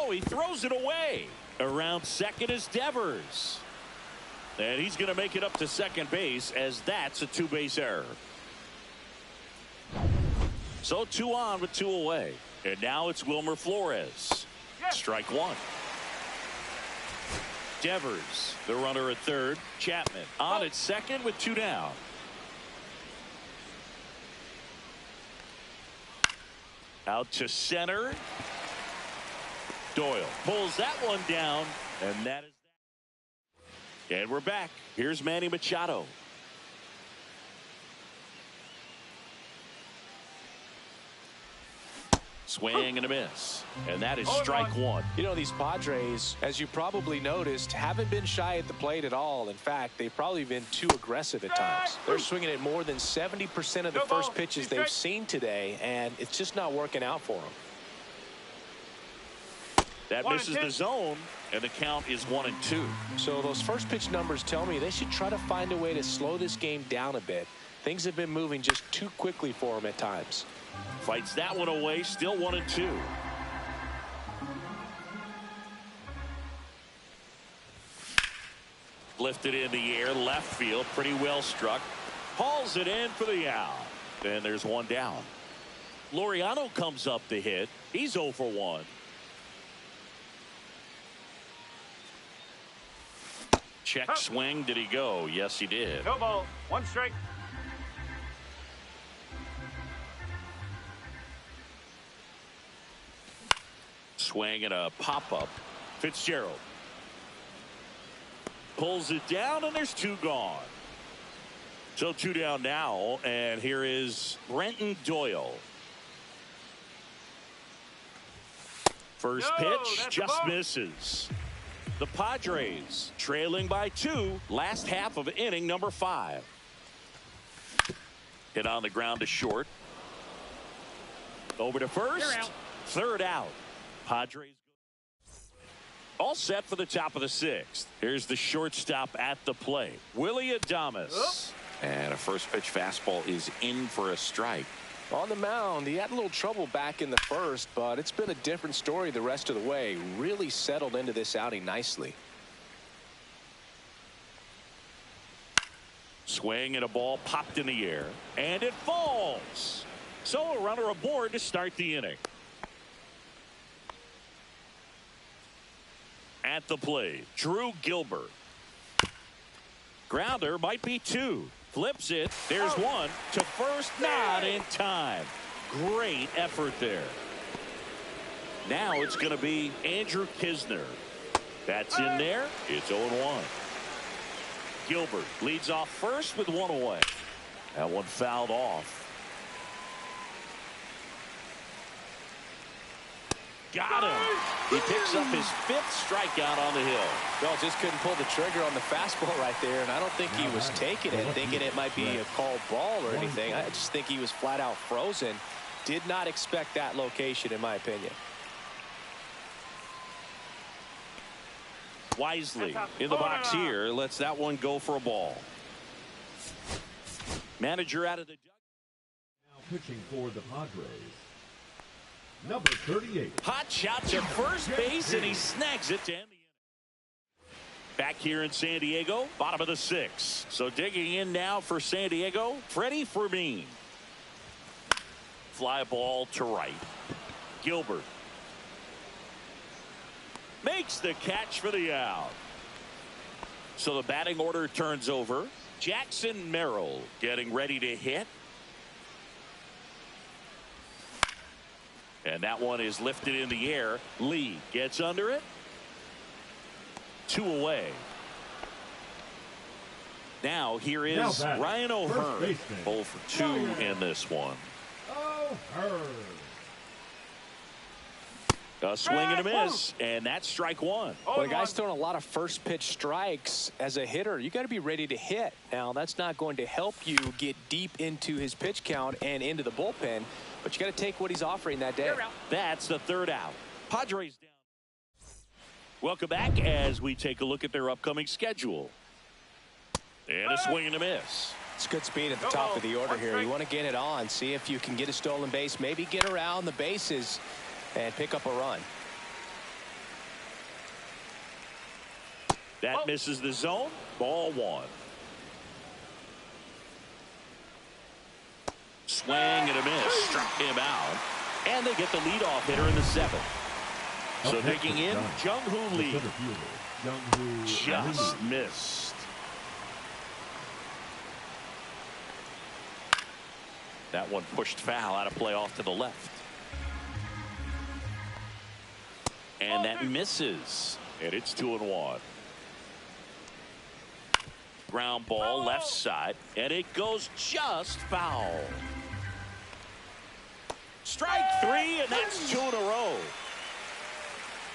he throws it away. Around second is Devers. And he's going to make it up to second base as that's a 2-base error. So 2 on with 2 away. And now it's Wilmer Flores. Strike 1. Devers, the runner at third. Chapman on at second with 2 down. Out to center. Doyle pulls that one down, and that is that. And we're back. Here's Manny Machado. Swing and a miss. And that is strike 1. You know, these Padres, as you probably noticed, haven't been shy at the plate at all. In fact, they've probably been too aggressive at times. They're swinging at more than 70% of the first pitches they've seen today, and it's just not working out for them. That misses the zone, and the count is 1-2. So those first pitch numbers tell me they should try to find a way to slow this game down a bit. Things have been moving just too quickly for them at times. Fights that one away, still 1-2. Lifted in the air, left field, pretty well struck. Hauls it in for the out. And there's 1 down. Laureano comes up to hit. He's 0 for 1. Check swing. Did he go? Yes, he did. No ball. 1 strike. Swing and a pop-up. Fitzgerald pulls it down, and there's 2 gone. So 2 down now, and here is Brenton Doyle. First pitch just misses. The Padres trailing by 2, last half of inning number 5. Hit on the ground to short. Over to first. Third out. Padres all set for the top of the 6th. Here's the shortstop at the plate, Willie Adames. And a first pitch fastball is in for a strike. On the mound, he had a little trouble back in the first, but it's been a different story the rest of the way. Really settled into this outing nicely. Swing and a ball popped in the air, and it falls. So a runner aboard to start the inning. At the plate, Drew Gilbert. Grounder might be 2. Flips it. There's one to first, not in time. Great effort there. Now it's going to be Andrew Kisner. That's in there. It's 0-1. Gilbert leads off first with one away. That one fouled off. Got him. He picks up his 5th strikeout on the hill. Well, just couldn't pull the trigger on the fastball right there, and I don't think he was taking it, thinking it might be a called ball or anything. I just think he was flat out frozen. Did not expect that location, in my opinion. Wisely in the box here, lets that one go for a ball. Manager out of the Now pitching for the Padres, number 38. hot shot to first base, and he snags it to end the inning. Back here in San Diego, bottom of the 6th. So digging in now for San Diego, Freddie Fermin. Fly ball to right. Gilbert makes the catch for the out. So the batting order turns over. Jackson Merrill getting ready to hit. And that one is lifted in the air. Lee gets under it. 2 away. Now here is Ryan O'Hearn. 0 for 2 in this one. O'Hearn. A swing and a miss, and that's strike 1. Well, the guy's throwing a lot of first pitch strikes as a hitter. You got to be ready to hit. Now, that's not going to help you get deep into his pitch count and into the bullpen, but you got to take what he's offering that day. That's the 3rd out. Padres down. Welcome back as we take a look at their upcoming schedule. And a swing and a miss. It's good speed at the top of the order here. You want to get it on, see if you can get a stolen base, maybe get around the bases and pick up a run. That misses the zone. Ball 1. Swing and a miss. Struck him out. And they get the leadoff hitter in the 7th. So digging in, Jung-Hoo Lee. Just missed. That one pushed foul out of play off to the left. And that misses. And it's 2-1. Ground ball left side. And it goes just foul. Strike 3, and that's 2 in a row.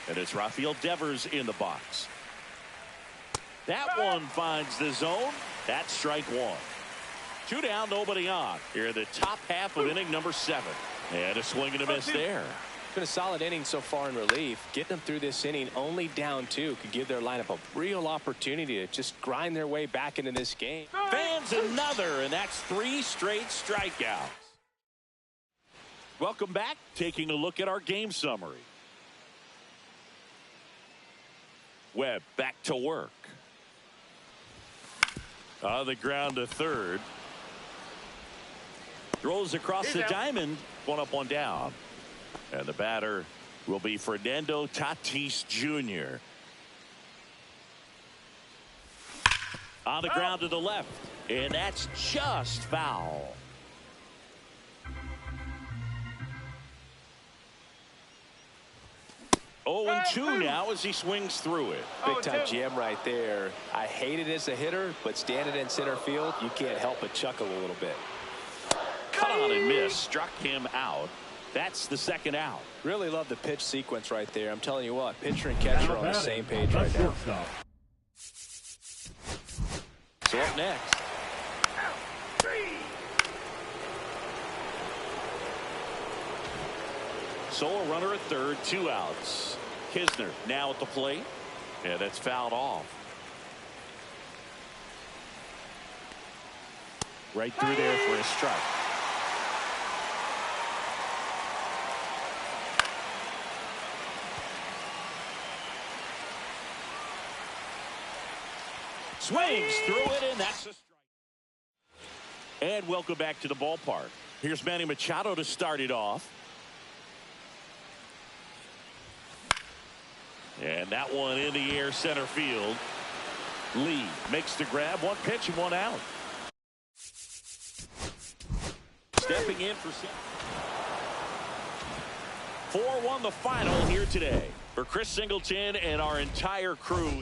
And it's Rafael Devers in the box. That one finds the zone. That's strike 1. 2 down, nobody on. Here in the top half of inning number 7. And a swing and a miss there. Been a solid inning so far in relief. Getting them through this inning only down 2 could give their lineup a real opportunity to just grind their way back into this game. Fans another, and that's 3 straight strikeouts. Welcome back. Taking a look at our game summary. Webb back to work. On the ground to 3rd. Throws across the diamond. 1 up, 1 down. And the batter will be Fernando Tatis Jr. On the ground to the left. And that's just foul. Oh, 2 now as he swings through it. Big time jam right there. I hate it as a hitter, but standing in center field, you can't help but chuckle a little bit. Cut on and miss. Struck him out. That's the 2nd out. Really love the pitch sequence right there. I'm telling you what, pitcher and catcher are on the same page right now. So up next. So a runner at 3rd, 2 outs. Kisner now at the plate. Yeah, that's fouled off. Right through there for a strike. Swings through it, and that's a strike. And welcome back to the ballpark. Here's Manny Machado to start it off. And that one in the air center field. Lee makes the grab. 1 pitch and 1 out. Stepping in for 4-1 the final here today. For Chris Singleton and our entire crew.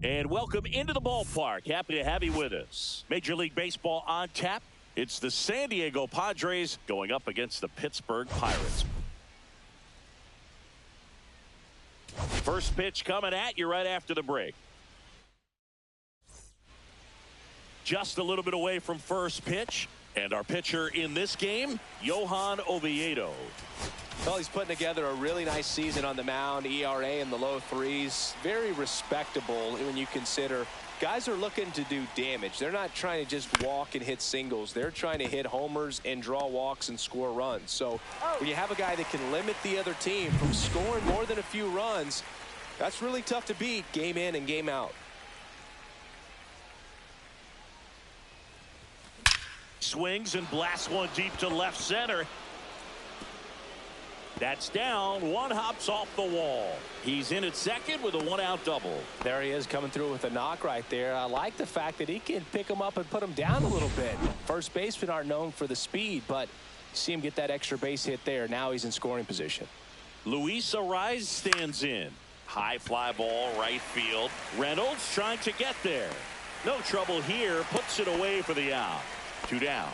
And welcome into the ballpark. Happy to have you with us. Major League Baseball on tap. It's the San Diego Padres going up against the Pittsburgh Pirates. First pitch coming at you right after the break. Just a little bit away from first pitch. And our pitcher in this game, Johan Oviedo. Well, he's putting together a really nice season on the mound. ERA in the low 3s. Very respectable when you consider guys are looking to do damage. They're not trying to just walk and hit singles. They're trying to hit homers and draw walks and score runs. So when you have a guy that can limit the other team from scoring more than a few runs, that's really tough to beat game in and game out. Swings and blasts one deep to left center. That's down. One hops off the wall. He's in at second with a one-out double. There he is coming through with a knock right there. I like the fact that he can pick him up and put him down a little bit. First basemen aren't known for the speed, but you see him get that extra base hit there. Now he's in scoring position. Luis Ariz stands in. High fly ball right field. Reynolds trying to get there. No trouble here. Puts it away for the out. 2 down.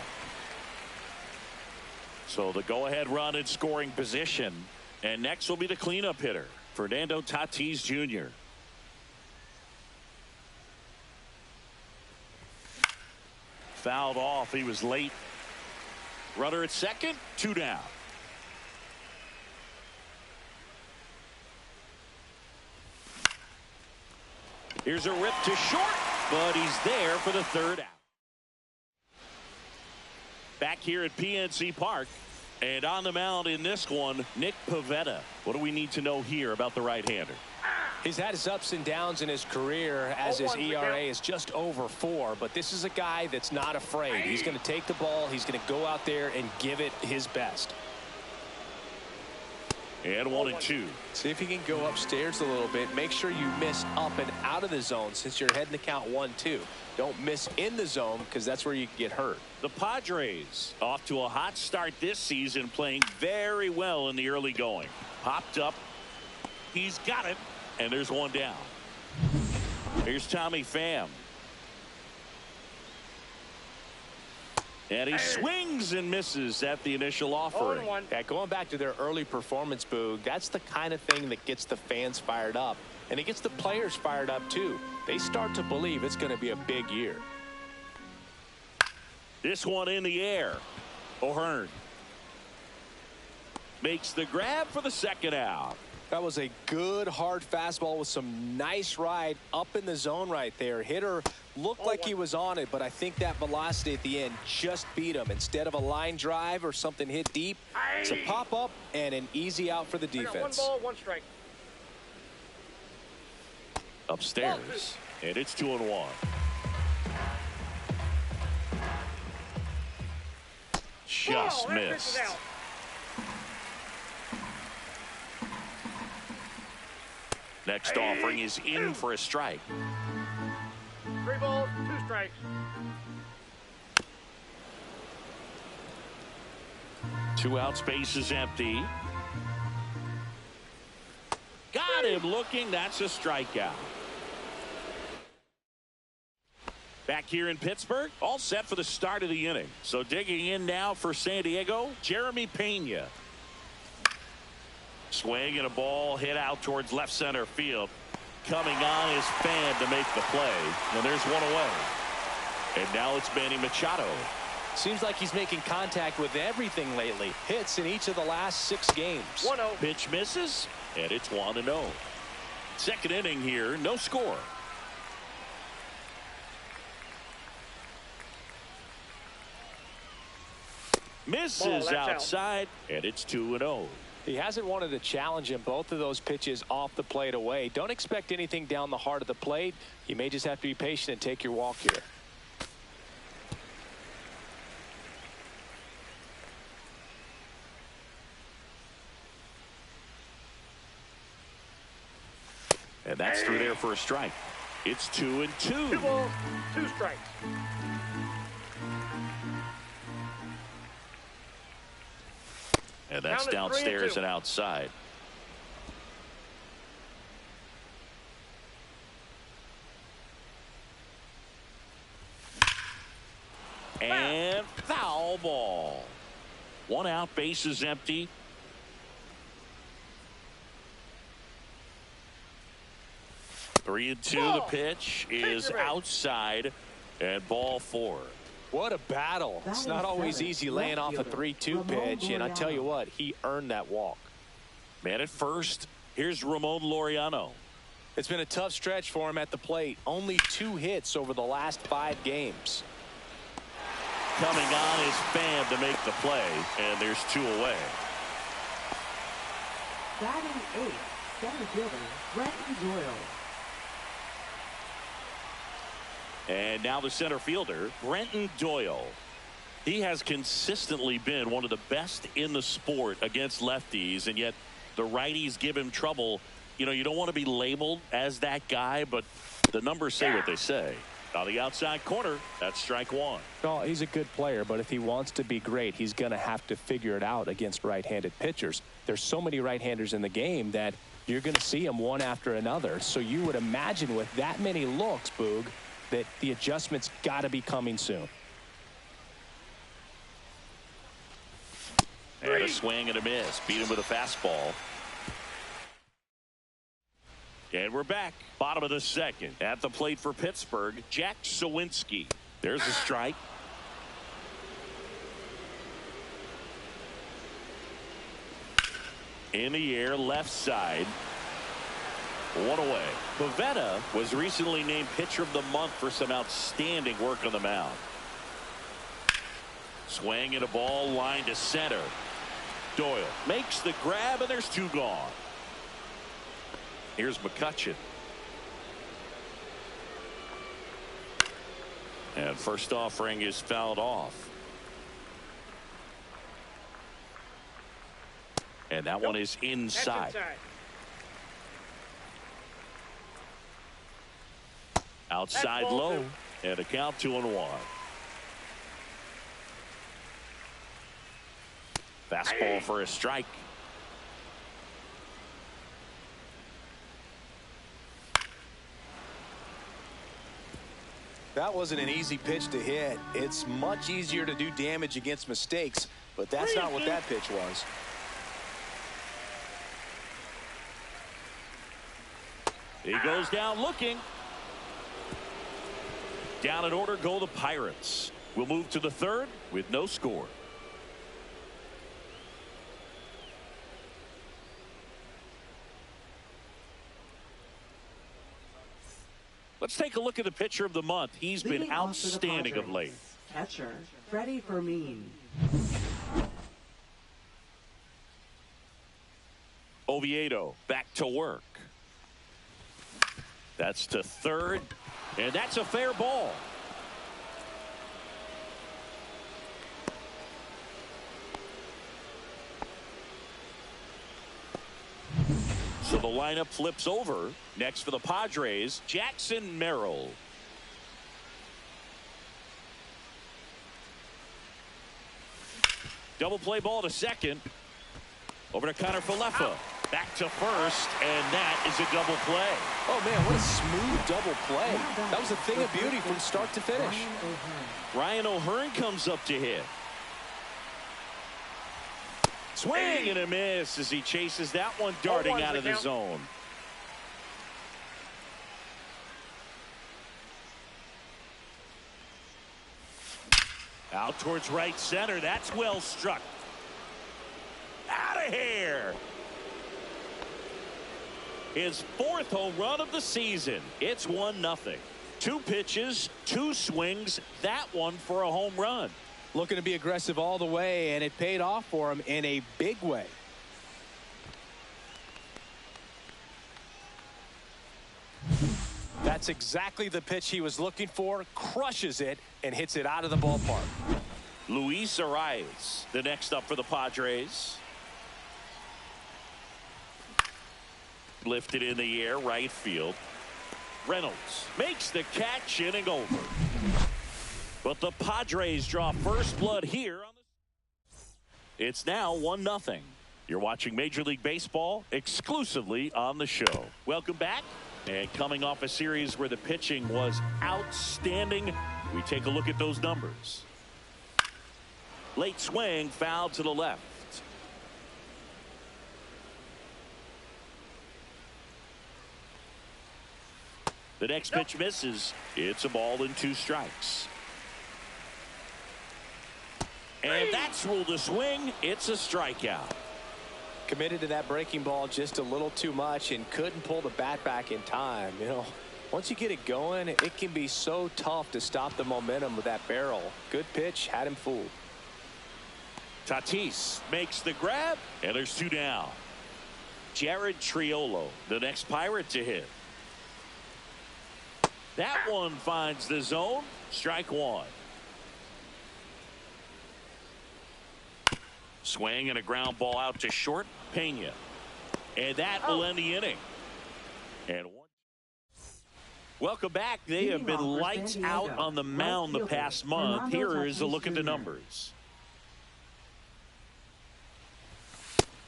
So the go-ahead run in scoring position. And next will be the cleanup hitter, Fernando Tatis Jr. Fouled off. He was late. Runner at second. 2 down. Here's a rip to short, but he's there for the 3rd out. Back here at PNC Park, and on the mound in this one, Nick Pivetta. What do we need to know here about the right-hander? He's had his ups and downs in his career as his ERA is just over 4, but this is a guy that's not afraid. He's going to take the ball. He's going to go out there and give it his best. And 1-2. See if he can go upstairs a little bit. Make sure you miss up and out of the zone since you're heading to count 1-2. Don't miss in the zone because that's where you can get hurt. The Padres off to a hot start this season, playing very well in the early going. Popped up. He's got it. And there's one down. Here's Tommy Pham. And he swings and misses at the initial offering. Yeah, going back to their early performance, Boog, that's the kind of thing that gets the fans fired up. And it gets the players fired up, too. They start to believe it's going to be a big year. This one in the air. O'Hearn makes the grab for the 2nd out. That was a good hard fastball with some nice ride up in the zone right there. Hitter looked like he was on it, but I think that velocity at the end just beat him. Instead of a line drive or something hit deep, it's a pop up and an easy out for the defense. 1 ball, 1 strike. Upstairs, and it's 2-1. Just missed. Next offering is in for a strike. 3 balls, 2 strikes. 2 outs, base is empty. Got him looking. That's a strikeout. Back here in Pittsburgh, all set for the start of the inning. So digging in now for San Diego, Jeremy Pena. Swing and a ball hit out towards left center field. coming on is Fan to make the play. And there's one away. And now it's Manny Machado. Seems like he's making contact with everything lately. Hits in each of the last 6 games. 1-0. Pitch misses, and it's 1-0. Second inning here, no score. Misses outside, and it's 2-0. He hasn't wanted to challenge him both of those pitches off the plate away. Don't expect anything down the heart of the plate. You may just have to be patient and take your walk here. And that's through there for a strike. It's 2-2. 2 balls, 2 strikes. And that's downstairs and outside. And foul ball. 1 out, base is empty. Three and 2. The pitch is outside, and ball 4. What a battle. It's not always easy laying off a 3-2 pitch, and I tell you what, he earned that walk. Man at first, here's Ramon Laureano. It's been a tough stretch for him at the plate. Only 2 hits over the last 5 games. Coming on is Fan to make the play, and there's 2 away. Batting 8th, center fielder Brenton Doyle. And now the center fielder, Brenton Doyle. He has consistently been one of the best in the sport against lefties, and yet the righties give him trouble. You know, you don't want to be labeled as that guy, but the numbers say what they say. On the outside corner, that's strike 1. No, he's a good player, but if he wants to be great, he's going to have to figure it out against right-handed pitchers. There's so many right-handers in the game that you're going to see them one after another. So you would imagine with that many looks, Boog, that the adjustment's got to be coming soon. And a swing and a miss. Beat him with a fastball. And we're back. Bottom of the second. At the plate for Pittsburgh, Jack Sawinski. There's a strike. In the air, left side. 1 away. Pavetta was recently named pitcher of the month for some outstanding work on the mound. Swing and a ball line to center. Doyle makes the grab, and there's 2 gone. Here's McCutchen. And first offering is fouled off. And that one is inside. Outside low, and a count 2-1. Fastball for a strike. That wasn't an easy pitch to hit. It's much easier to do damage against mistakes, but that's not what that pitch was. He goes down looking. Down in order go the Pirates. We'll move to the 3rd with no score. Let's take a look at the pitcher of the month. He's been outstanding of late. Catcher Freddie Fermin. Oviedo back to work. That's to 3rd, and that's a fair ball. So the lineup flips over. Next for the Padres, Jackson Merrill. Double play ball to second. Over to Connor Falefa. Back to first, and that is a double play. Oh, man, what a smooth double play. That was a thing of beauty from start to finish. Ryan O'Hearn comes up to hit. Swing and a miss as he chases that one darting out of the zone. Out towards right center. That's well struck. Out of here. His 4th home run of the season. It's 1-0. 2 pitches, 2 swings. That one for a home run. Looking to be aggressive all the way, and it paid off for him in a big way. That's exactly the pitch he was looking for. Crushes it and hits it out of the ballpark. Luis Arias, the next up for the Padres. Lifted in the air, right field. Reynolds makes the catch, inning over. But the Padres draw first blood here. It's now 1-0. You're watching Major League Baseball exclusively on the show. Welcome back. And coming off a series where the pitching was outstanding, we take a look at those numbers. Late swing, foul to the left. The next pitch misses. It's a ball and 2 strikes. And that's ruled a swing. It's a strikeout. Committed to that breaking ball just a little too much and couldn't pull the bat back in time. You know, once you get it going, it can be so tough to stop the momentum with that barrel. Good pitch, had him fooled. Tatis makes the grab, and there's 2 down. Jared Triolo, the next Pirate to hit. That one finds the zone. Strike 1. Swing and a ground ball out to short. Pena. And that will end the inning. And welcome back. They have been lights out on the mound the past month. Here is a look at the numbers.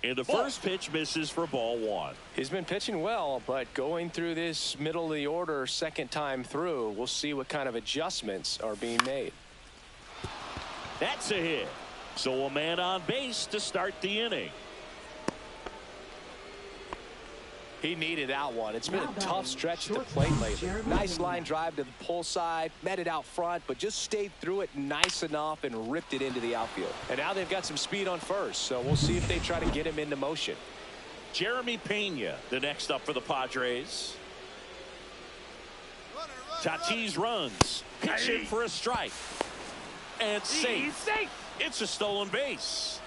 And the first pitch misses for ball 1. He's been pitching well, but going through this middle of the order second time through, we'll see what kind of adjustments are being made. That's a hit. So a man on base to start the inning. He needed that one. It's been a tough stretch at the plate lately. Nice line drive to the pull side, met it out front, but just stayed through it nice enough and ripped it into the outfield. And now they've got some speed on first, so we'll see if they try to get him into motion. Jeremy Pena, the next up for the Padres. Tatis runs, pitching for a strike, and safe. It's a stolen base.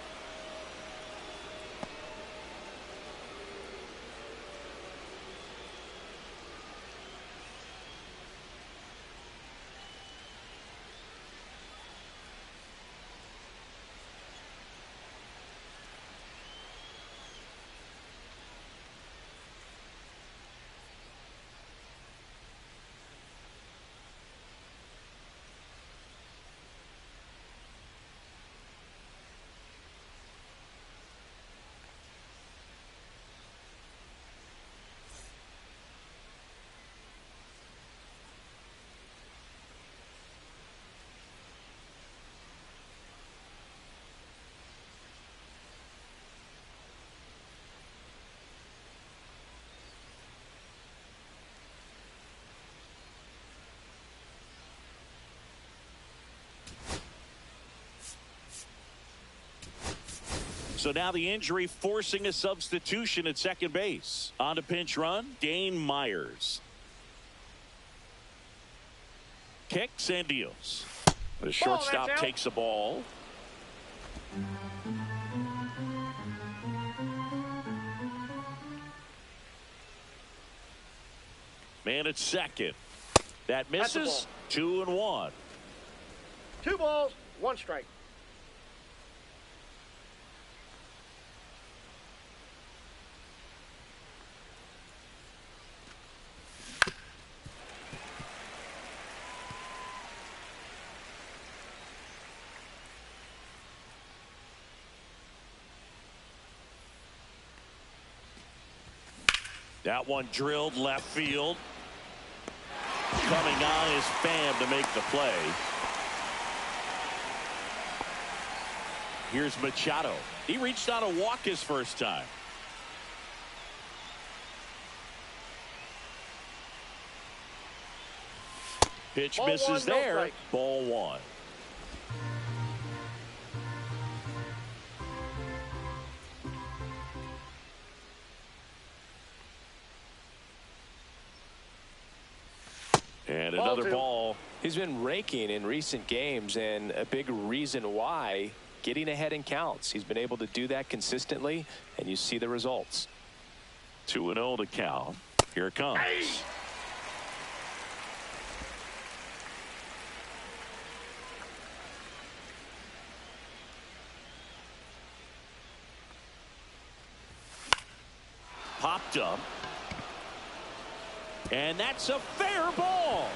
So now the injury forcing a substitution at second base. On to pinch run, Dane Myers. Kicks and deals. The shortstop takes the ball. Man at second. That misses. 2-1. 2 balls, 1 strike. That one drilled left field. Coming on is Pham to make the play. Here's Machado. He reached on a walk his first time. Pitch misses there. Ball 1. another ball. He's been raking in recent games, and a big reason why, getting ahead in counts. He's been able to do that consistently, and you see the results. 2-0 to count. Here it comes. Hey. Popped up. And that's a fair ball.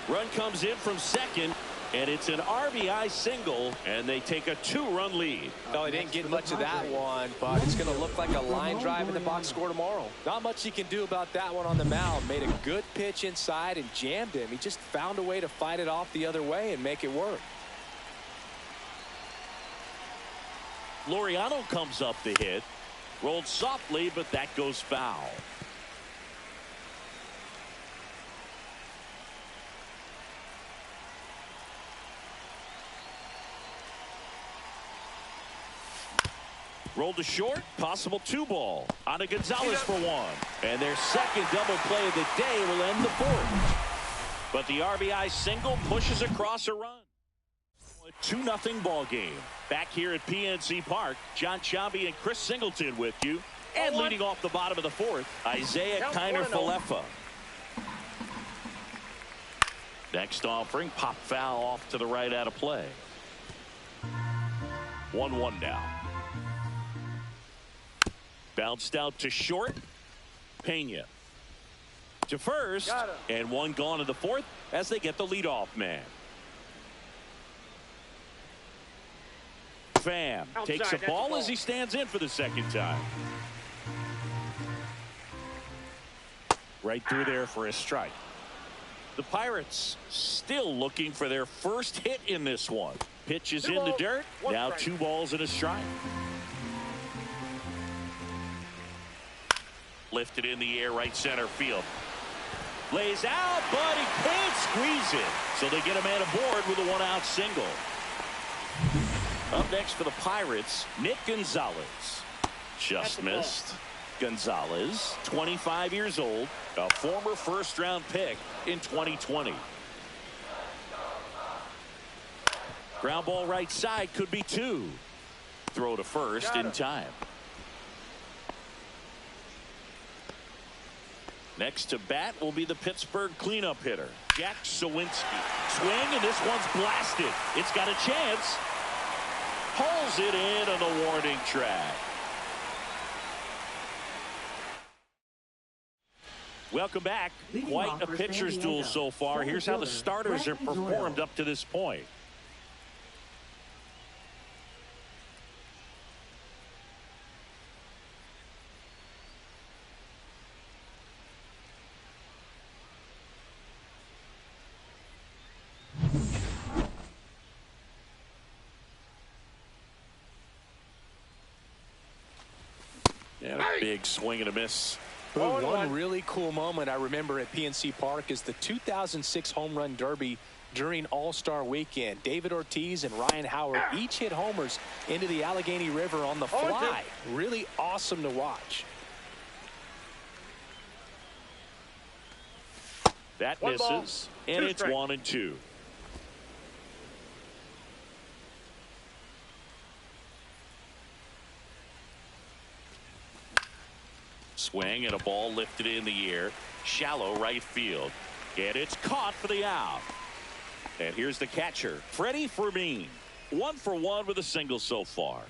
Run comes in from second, and it's an RBI single, and they take a 2-run lead. No, he didn't get much of that one, but it's going to look like a line drive in the box score tomorrow. Not much he can do about that one on the mound. Made a good pitch inside and jammed him. He just found a way to fight it off the other way and make it work. Laureano comes up the hit. Rolled softly, but that goes foul. Rolled to short, possible 2-ball. On to Gonzalez for 1. And their second double play of the day will end the 4th. But the RBI single pushes across a run. A 2-0 ball game. Back here at PNC Park, John Chambi and Chris Singleton with you. And leading off the bottom of the 4th, Isaiah Kiner-Falefa. Next offering, pop foul off to the right out of play. 1-1 now. Bounced out to short. Pena to first, and one gone in the 4th as they get the leadoff man. Pham takes a ball as he stands in for the second time. Right through there for a strike. The Pirates still looking for their first hit in this one. Pitch is in the dirt. Now 2 balls and a strike. Lifted in the air, right center field. Lays out, but he can't squeeze it. So they get a man aboard with a 1-out single. Up next for the Pirates, Nick Gonzalez. Just missed. Gonzalez, 25 years old, a former first-round pick in 2020. Ground ball right side, could be 2. Throw to first in time. Next to bat will be the Pittsburgh cleanup hitter, Jack Sawinski. Swing, and this one's blasted. It's got a chance. Pulls it in on the warning track. Welcome back. Quite a pitcher's duel so far. Here's how the starters have performed up to this point. And a big swing and a miss. One really cool moment I remember at PNC Park is the 2006 home run derby during All-Star Weekend. David Ortiz and Ryan Howard each hit homers into the Allegheny River on the fly. Really awesome to watch. That misses, and it's 1-2. Swing and a ball lifted in the air. Shallow right field. And it's caught for the out. And here's the catcher, Freddie Fermin. 1 for 1 with a single so far.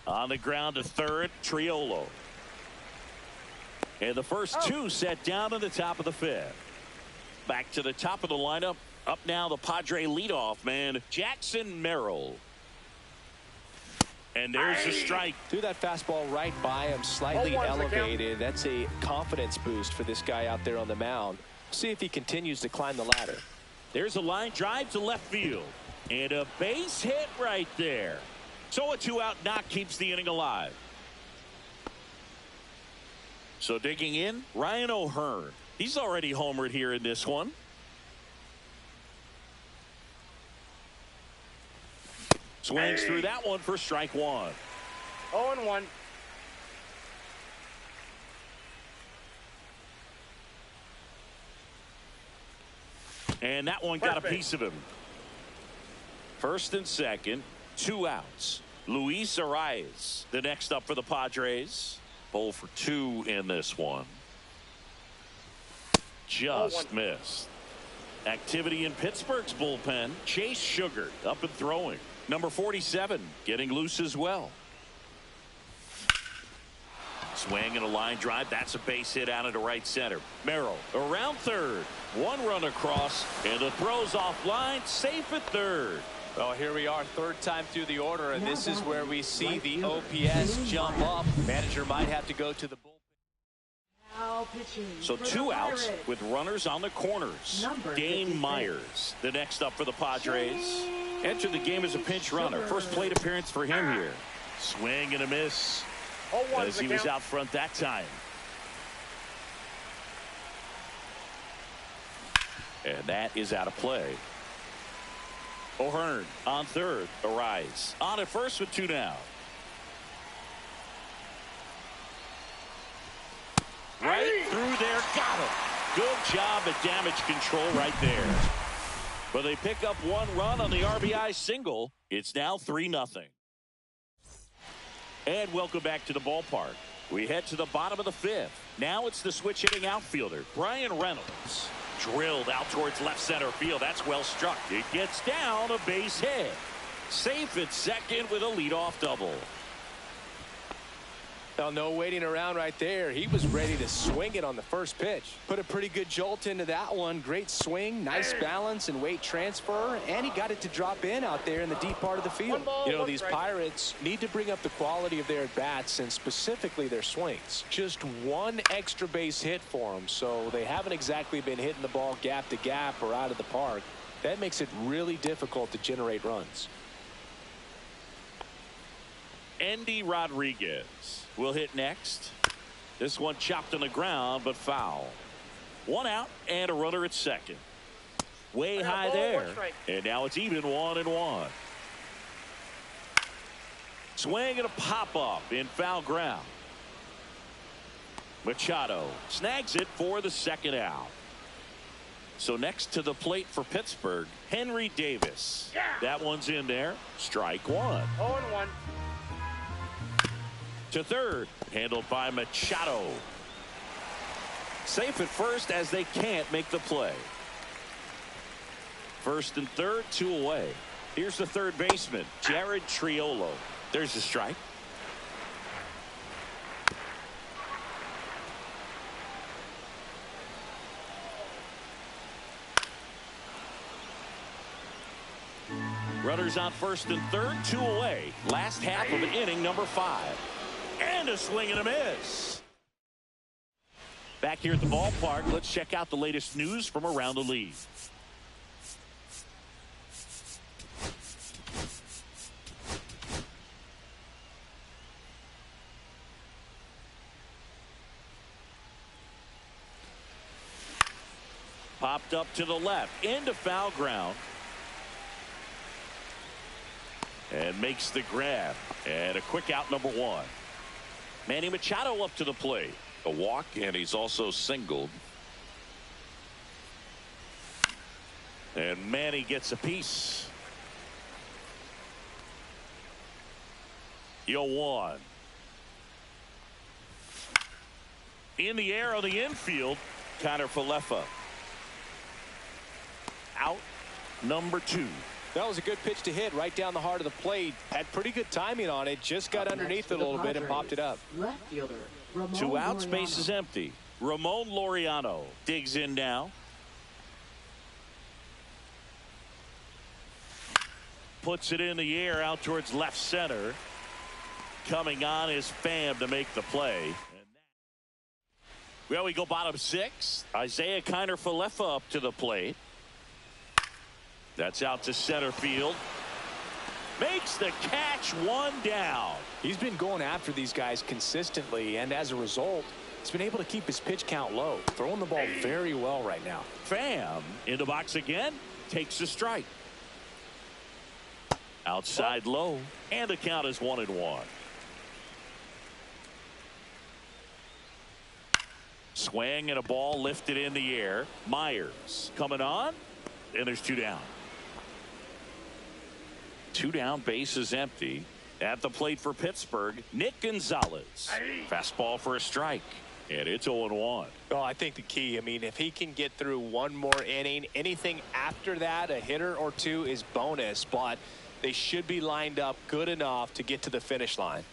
On the ground to third, Triolo. And the first 2 set down in the top of the 5th. Back to the top of the lineup. Up now the Padre leadoff man, Jackson Merrill. And there's a strike. Threw that fastball right by him, slightly elevated. That's a confidence boost for this guy out there on the mound. See if he continues to climb the ladder. There's a line drive to left field. And a base hit right there. So a 2-out knock keeps the inning alive. So digging in, Ryan O'Hearn. He's already homered here in this one. Swings through that one for strike 1. 0-1. And that one got a piece of him. First and second, 2 outs. Luis Arias, the next up for the Padres. 0 for 2 in this one. Just missed. Activity in Pittsburgh's bullpen. Chase Sugar up and throwing. Number 47 getting loose as well. Swing and a line drive. That's a base hit out into right center. Merrill around third. 1 run across, and the throw's offline. Safe at third. Well, here we are, third time through the order, and this is where we see the OPS jump up. Manager might have to go to the bullpen. So 2 outs with runners on the corners. Dane Myers, the next up for the Padres. Entered the game as a pinch runner. First plate appearance for him here. Swing and a miss as he was out front that time. And that is out of play. O'Hearn on third. Arise on at first with 2 down. Right through there. Got him. Good job at damage control right there. But they pick up 1 run on the RBI single. It's now 3-0. And welcome back to the ballpark. We head to the bottom of the 5th. Now it's the switch hitting outfielder, Brian Reynolds. Drilled out towards left center field. That's well struck. It gets down, a base hit. Safe at second with a leadoff double. Well, no waiting around right there. He was ready to swing it on the first pitch. Put a pretty good jolt into that one. Great swing, nice balance and weight transfer, and he got it to drop in out there in the deep part of the field. You know, these Pirates need to bring up the quality of their at-bats and specifically their swings. Just 1 extra base hit for them, so they haven't exactly been hitting the ball gap to gap or out of the park. That makes it really difficult to generate runs. Andy Rodriguez will hit next. This one chopped on the ground, but foul. 1 out and a runner at second. Way high there. And now it's even 1-1. Swing and a pop-up in foul ground. Machado snags it for the 2nd out. So next to the plate for Pittsburgh, Henry Davis. Yeah. That one's in there. Strike 1. 0-1. To third, handled by Machado. Safe at first as they can't make the play. First and third, 2 away. Here's the third baseman, Jared Triolo. There's the strike. Runners on first and third, 2 away. Last half of inning number 5. And a swing and a miss. Back here at the ballpark, let's check out the latest news from around the league. Popped up to the left, into foul ground. And makes the grab. And a quick out, number 1. Manny Machado up to the plate. A walk, and he's also singled. And Manny gets a piece. 0-1. In the air on the infield, Connor Falefa. Out, number 2. That was a good pitch to hit right down the heart of the plate. Had pretty good timing on it. Just got underneath it a little bit and popped it up. Left fielder, 2 out, space is empty. Ramon Laureano digs in now. Puts it in the air out towards left center. Coming on is Pham to make the play. Well, we go bottom 6. Isaiah Kiner Falefa up to the plate. That's out to center field. Makes the catch, 1 down. He's been going after these guys consistently, and as a result, he's been able to keep his pitch count low. Throwing the ball very well right now. Pham in the box again. Takes a strike. Outside low. And the count is 1-1. Swing and a ball lifted in the air. Myers coming on. and there's 2 down. 2 down, base is empty. At the plate for Pittsburgh, Nick Gonzalez. Fastball for a strike, and it's 0-1. Oh, I think the key, I mean, if he can get through one more inning, anything after that, a hitter or 2 is bonus, but they should be lined up good enough to get to the finish line.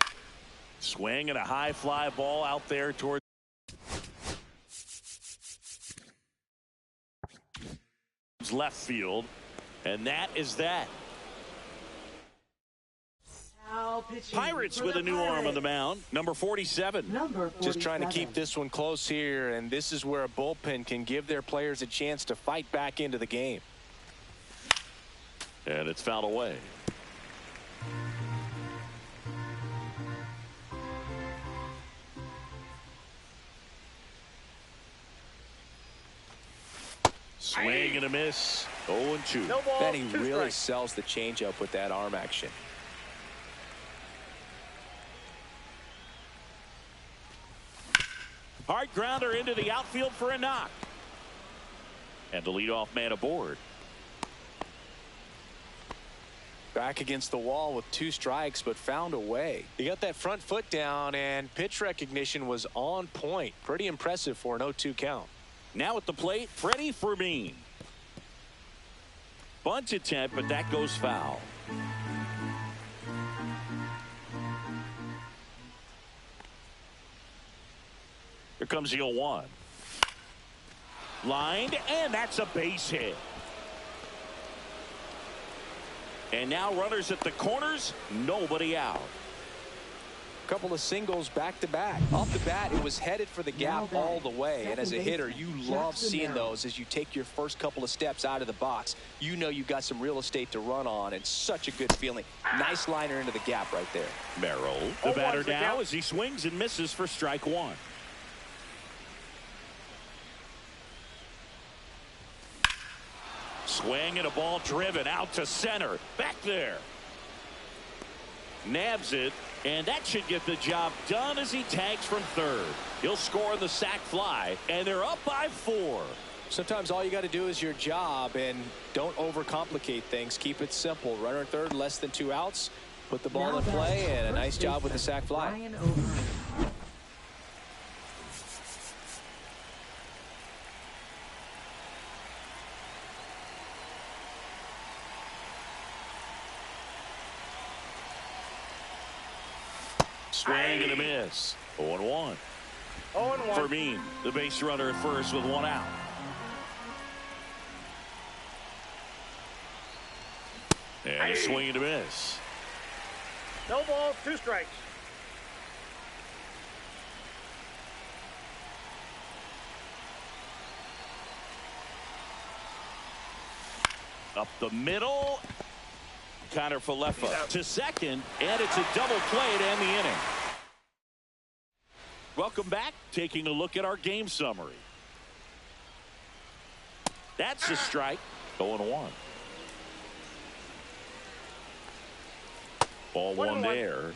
Swing and a high fly ball out there toward left field, and that is that. Pirates with a new arm on the mound, number 47. Just trying to keep this one close here, and this is where a bullpen can give their players a chance to fight back into the game. And it's fouled away. Swing and a miss. 0-2. No ball, Then he 2 really strikes. sells the changeup with that arm action. Hard grounder into the outfield for a knock. And the leadoff man aboard. Back against the wall with 2 strikes, but found a way. He got that front foot down, and pitch recognition was on point. Pretty impressive for an 0-2 count. Now at the plate, Freddie Fermin. Bunt attempt, but that goes foul. Here comes the 0-1. Lined, and that's a base hit. And now runners at the corners, nobody out. Couple of singles back to back. Off the bat, it was headed for the gap all the way. And as a hitter, you love seeing those as you take your first couple of steps out of the box. You know you've got some real estate to run on, and such a good feeling. Nice liner into the gap right there. Merrill, the batter now as he swings and misses for strike 1. Swing and a ball driven out to center. Back there. Nabs it, and that should get the job done as he tags from third. He'll score on the sac fly, and they're up by 4. Sometimes all you got to do is your job, and don't overcomplicate things. Keep it simple. Runner at third, less than 2 outs. Put the ball in play, and a nice job with the sac fly. Swing and a miss. 0-1. 0-1. Fermin, the base runner at first with 1 out. And a swing and a miss. No ball, 2 strikes. Up the middle. Connor Falefa to second, and it's a double play to end the inning. Welcome back. Taking a look at our game summary. That's a strike. 0-1. Ball 1 there.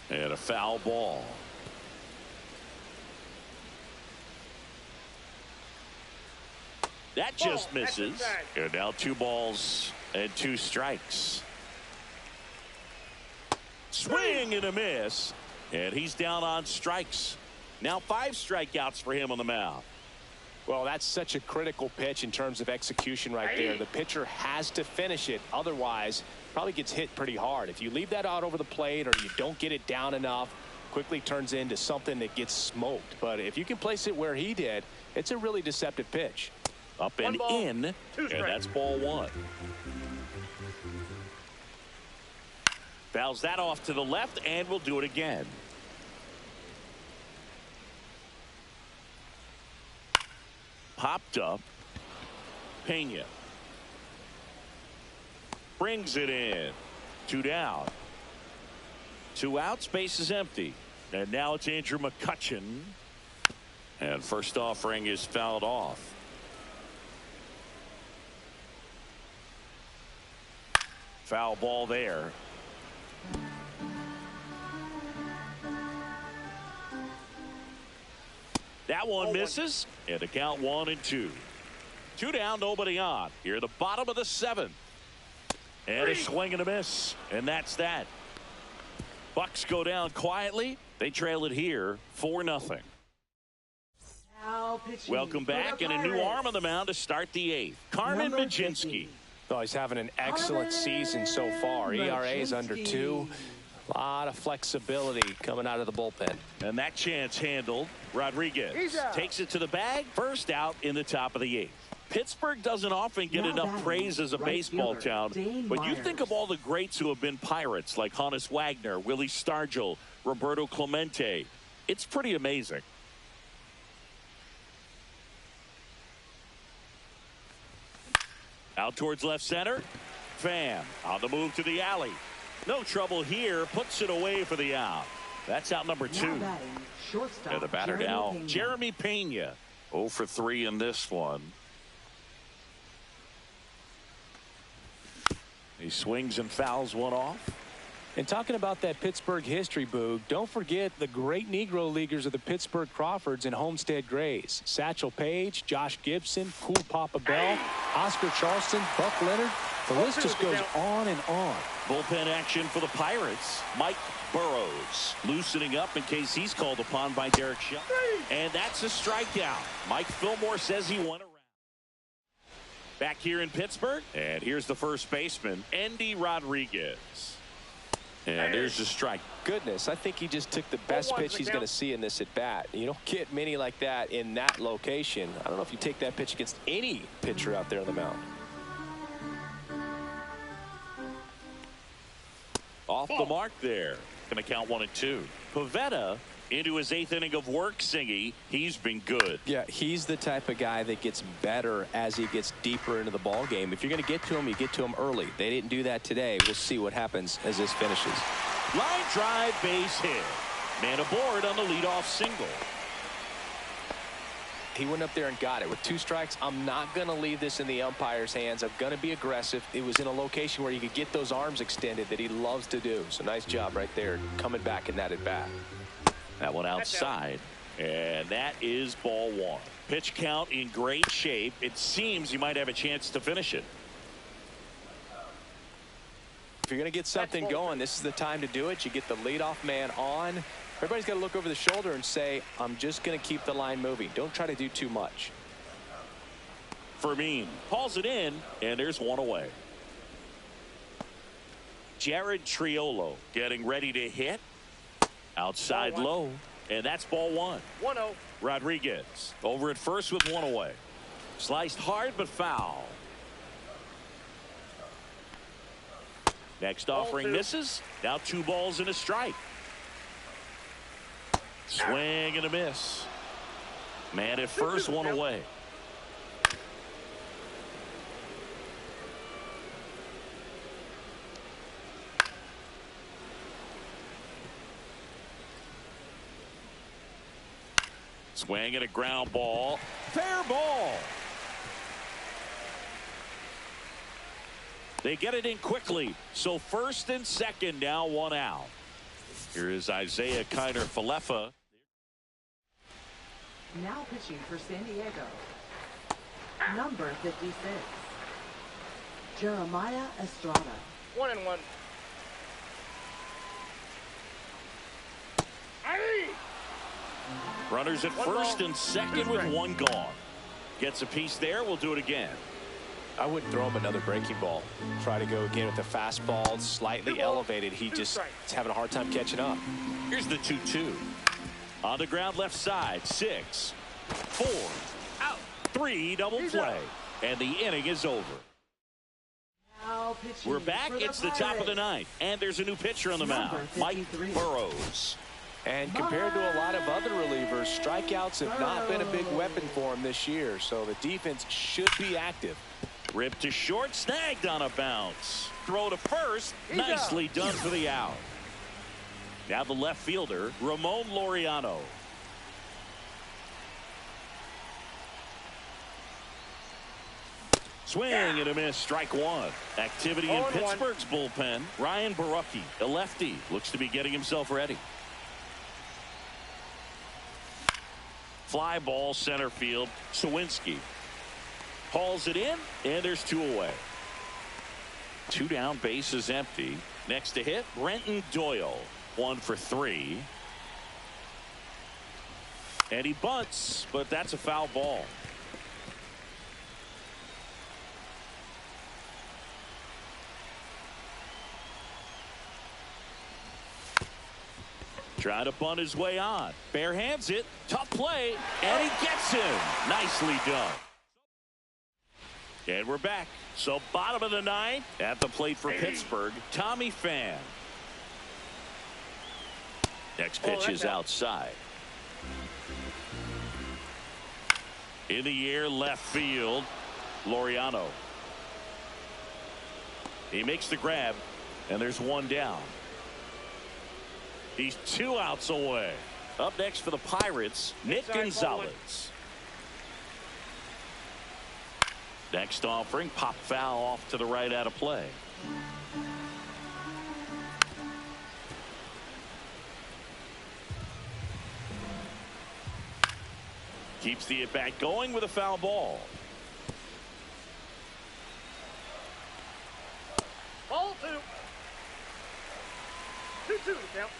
And a foul ball. That just misses. And now 2 balls and 2 strikes. Swing and a miss. And he's down on strikes. Now 5 strikeouts for him on the mound. Well, that's such a critical pitch in terms of execution right there. The pitcher has to finish it. Otherwise, probably gets hit pretty hard. If you leave that out over the plate or you don't get it down enough, quickly turns into something that gets smoked. But if you can place it where he did, it's a really deceptive pitch. Up and in, and that's ball 1. Fouls that off to the left, and we'll do it again. Popped up. Pena. Brings it in. 2 down. 2 outs, base is empty. And now it's Andrew McCutchen. And first offering is fouled off. Foul ball there. That one misses, and the count 1-2. 2 down, nobody on. Here at the bottom of the 7th. And a swing and a miss, and that's that. Bucks go down quietly. They trail it here 4-0. Welcome back, and a new arm on the mound to start the 8th. Carmen Majinski. Oh, he's having an excellent season so far. ERA is under 2. A lot of flexibility coming out of the bullpen. And that chance handled. Rodriguez takes it to the bag. First out in the top of the 8th. Pittsburgh doesn't often get enough praise as a baseball town, but you think of all the greats who have been Pirates, like Honus Wagner, Willie Stargell, Roberto Clemente. It's pretty amazing. Out towards left center. Pham on the move to the alley. No trouble here. Puts it away for the out. That's out number 2. And the batter now, Jeremy Pena. 0 for 3 in this one. He swings and fouls one off. And talking about that Pittsburgh history, Boog, don't forget the great Negro leaguers of the Pittsburgh Crawfords and Homestead Grays. Satchel Paige, Josh Gibson, Cool Papa Bell, Oscar Charleston, Buck Leonard. The list just goes on and on. Bullpen action for the Pirates. Mike Burrows loosening up in case he's called upon by Derek Shelton. And that's a strikeout. Mike Fillmore says he won a round. Back here in Pittsburgh, and here's the first baseman, Endy Rodriguez. And there's the strike. Goodness, I think he just took the best pitch he's going to see in this at bat. You don't get many like that in that location. I don't know if you take that pitch against any pitcher out there on the mound. Off the mark there. Going to count 1-2. Pivetta into his 8th inning of work, Singy. He's been good. Yeah, he's the type of guy that gets better as he gets deeper into the ball game. If you're going to get to him, you get to him early. They didn't do that today. We'll see what happens as this finishes. Line drive, base hit. Man aboard on the leadoff single. He went up there and got it with 2 strikes. I'm not going to leave this in the umpire's hands. I'm going to be aggressive. It was in a location where you could get those arms extended that he loves to do. So nice job right there coming back in that at bat. That one outside, and that is ball 1. Pitch count in great shape. It seems you might have a chance to finish it. If you're going to get something going, this is the time to do it. You get the leadoff man on. Everybody's got to look over the shoulder and say, I'm just going to keep the line moving. Don't try to do too much. Fermin hauls it in, and there's one away. Jared Triolo getting ready to hit. Outside low, and that's ball 1. 1-0. Rodriguez over at first with 1 away. Sliced hard but foul. Next offering misses. Now 2 balls and a strike. Swing and a miss. Man at first, 1 away. Swing and a ground ball. Fair ball. They get it in quickly. So first and second, now 1 out. Here is Isaiah Kiner-Falefa. Now pitching for San Diego. Number 56. Jeremiah Estrada. 1-1. Runners at first and second with 1 gone. Gets a piece there. We'll do it again. I wouldn't throw him another breaking ball. Try to go again with the fastball slightly elevated. He just is having a hard time catching up. Here's the 2-2. On the ground left side. 6, 4, out, 3, double play. And the inning is over. We're back. It's the top of the 9th. And there's a new pitcher on the mound. Mike Burrows. And compared to a lot of other relievers, strikeouts have not been a big weapon for him this year. So the defense should be active. Ripped to short, snagged on a bounce. Throw to first, nicely done for the out. Now the left fielder, Ramon Laureano. Swing and a miss, strike 1. Activity in Pittsburgh's bullpen. Ryan Borucki, a lefty, looks to be getting himself ready. Fly ball center field. Sawinski hauls it in, and there's 2 away. 2 down, bases empty. Next to hit, Brenton Doyle. 1 for 3. And he bunts, but that's a foul ball. Trying to bunt his way on. Bare hands it. Tough play. And he gets him. Nicely done. And we're back. So bottom of the 9th. At the plate for Pittsburgh, Tommy Pham. Next pitch is outside. In the air, left field. Laureano. He makes the grab. And there's 1 down. He's 2 outs away. Up next for the Pirates, Nick Gonzalez. Next offering, pop foul off to the right out of play. Keeps the at-bat going with a foul ball. Ball 2. 2-2 count.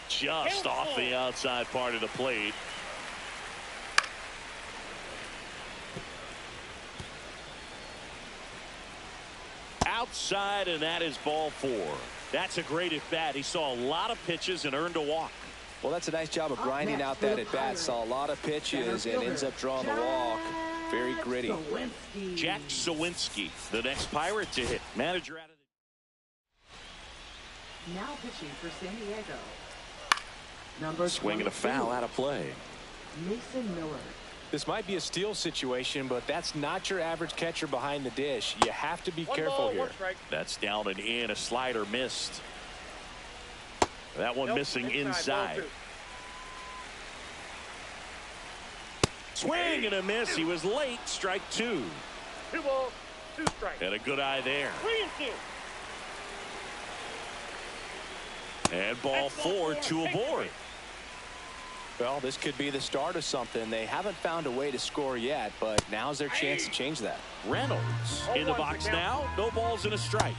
Just off the outside part of the plate. Outside, and that is ball 4. That's a great at bat. He saw a lot of pitches and earned a walk. Well, that's a nice job of grinding out that at bat. Saw a lot of pitches and ends up drawing the walk. Very gritty. Jack Sawinski, the next Pirate to hit. Manager out of the. Now pitching for San Diego. Number Swinging a foul out of play. Mason Miller. This might be a steal situation, but that's not your average catcher behind the dish. You have to be 1 careful ball, here. 1 strike. That's down and in. A slider missed. That one missing inside. Ball 2. Swing and a miss. He was late. Strike 2. 2 balls, 2 strikes. And a good eye there. 3-2. And ball 4, 2 aboard. Well, this could be the start of something. They haven't found a way to score yet, but now's their chance to change that. Reynolds in the box now. No balls and a strike.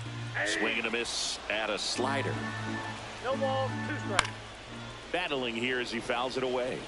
Swing and a miss at a slider. No balls, 2 strikes. Battling here as he fouls it away.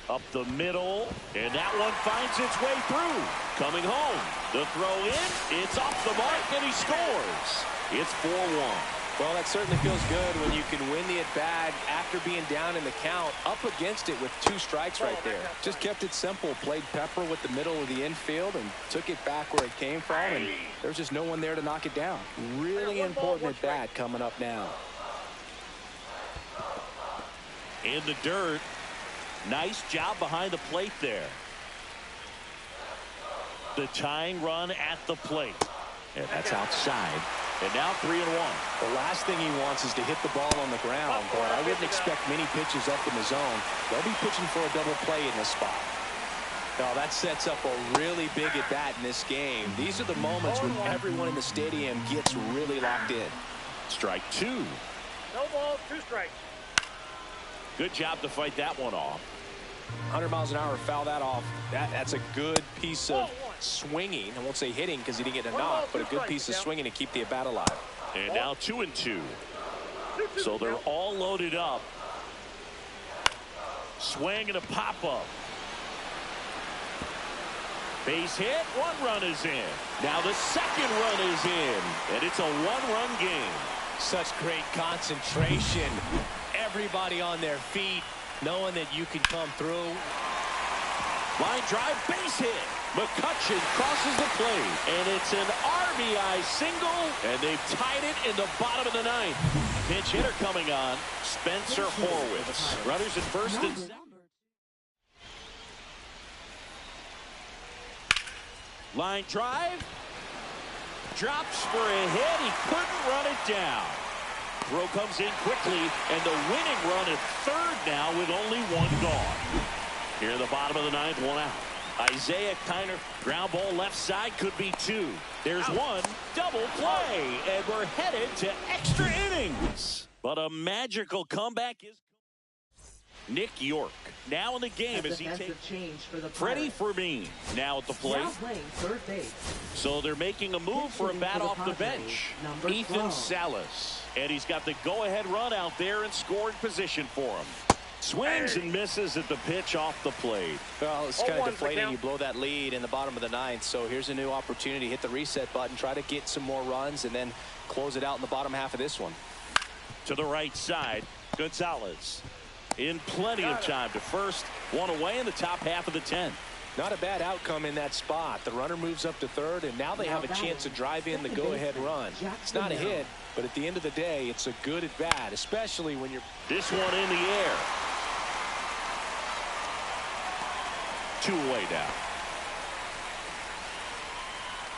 Up the middle, and that one finds its way through. Coming home. The throw in. It's off the mark, and he scores. It's 4-1. Well, that certainly feels good when you can win the at-bat after being down in the count, up against it with 2 strikes right there. Just kept it simple, played pepper with the middle of the infield and took it back where it came from, and there's just no one there to knock it down. Really important at-bat coming up now. In the dirt. Nice job behind the plate there. The tying run at the plate. And that's outside. And now 3-1. The last thing he wants is to hit the ball on the ground, but I wouldn't expect many pitches up in the zone. They'll be pitching for a double play in this spot. Now that sets up a really big at bat in this game. These are the moments when everyone in the stadium gets really locked in. Strike 2. No balls, 2 strikes. Good job to fight that one off. 100 miles an hour, foul that off. That's a good piece of swinging. I won't say hitting because he didn't get a knock, but a good piece of swinging to keep the at-bat alive. And now 2-2. So they're all loaded up. Swing and a pop-up. Base hit. 1 run is in. Now the 2nd run is in. And it's a 1-run game. Such great concentration. Everybody on their feet, knowing that you can come through. Line drive, base hit. McCutchen crosses the plate, and it's an RBI single, and they've tied it in the bottom of the 9th. Pinch hitter coming on, Spencer Horwitz. Runners at first and second. Line drive, drops for a hit. He couldn't run it down. Throw comes in quickly, and the winning run at 3rd now with only 1 gone. Here in the bottom of the 9th, 1 out. Isaiah Kiner, ground ball left side, could be 2. There's 1, double play, and we're headed to extra innings. But a magical comeback is Nick York now in the game as he takes change for the Freddie Pirates. Fermin now at the plate. Now playing third base. So they're making a move for a Pitching bat for the off the Padres, bench. number Ethan 12. Salas. And he's got the go-ahead run out there in scoring position for him. Swings and misses at the pitch off the plate. Well, it's kind of 0-1 deflating. now. You blow that lead in the bottom of the ninth. So here's a new opportunity. Hit the reset button. Try to get some more runs and then close it out in the bottom half of this one. To the right side, Gonzalez. In plenty of time to first. One away in the top half of the 10th. Not a bad outcome in that spot. The runner moves up to third, and now they have a chance to drive in the go-ahead run. It's not a hit, but at the end of the day, it's a good at bat, especially when you're... This one in the air. 2 away now.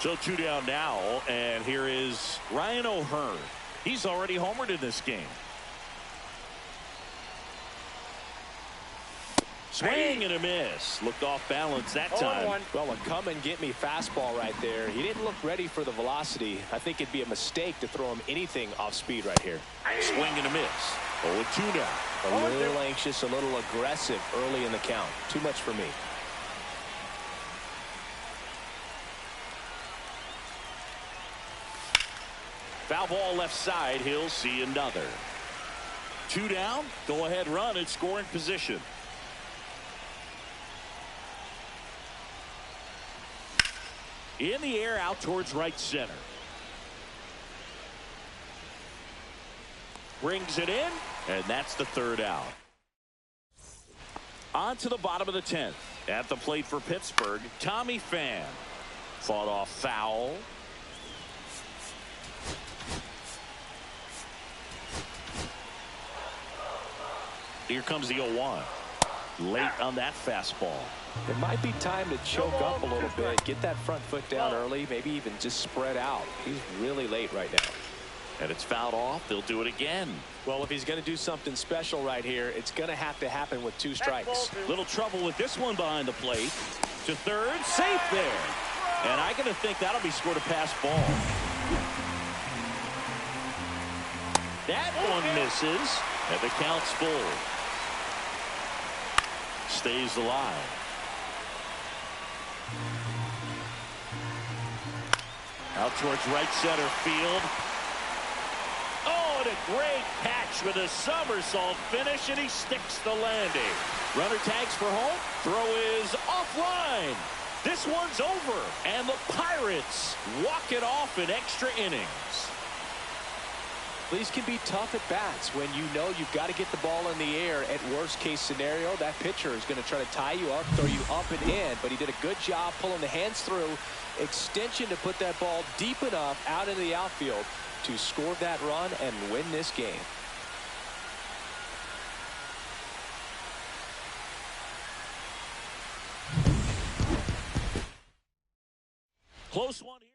So 2 down now, and here is Ryan O'Hearn. He's already homered in this game. Swing and a miss. Looked off balance that time. 0-1. Well, a come-and-get-me fastball right there. He didn't look ready for the velocity. I think it'd be a mistake to throw him anything off speed right here. Swing and a miss. 0-2 now. A little anxious, a little aggressive early in the count. Too much for me. Foul ball left side. He'll see another. 2 down. Go ahead run in scoring position. In the air out towards right center. Brings it in, and that's the 3rd out. On to the bottom of the 10th. At the plate for Pittsburgh, Tommy Pham. Fought off foul. Here comes the 0-1. Late on that fastball. It might be time to choke up a little bit, get that front foot down early, maybe even just spread out. He's really late right now. And it's fouled off. They'll do it again. Well, if he's going to do something special right here, it's going to have to happen with 2 strikes. Little trouble with this one behind the plate. To third, safe there. And I gotta think that'll be scored a pass ball. That one misses, and the count's full. Stays alive. Out towards right center field. Oh, and a great catch with a somersault finish, and he sticks the landing. Runner tags for home. Throw is offline. This one's over, and the Pirates walk it off in extra innings. These can be tough at bats when you know you've got to get the ball in the air. At worst case scenario, that pitcher is going to try to tie you up, throw you up and in, but he did a good job pulling the hands through. Extension to put that ball deep enough out into the outfield to score that run and win this game. Close one here.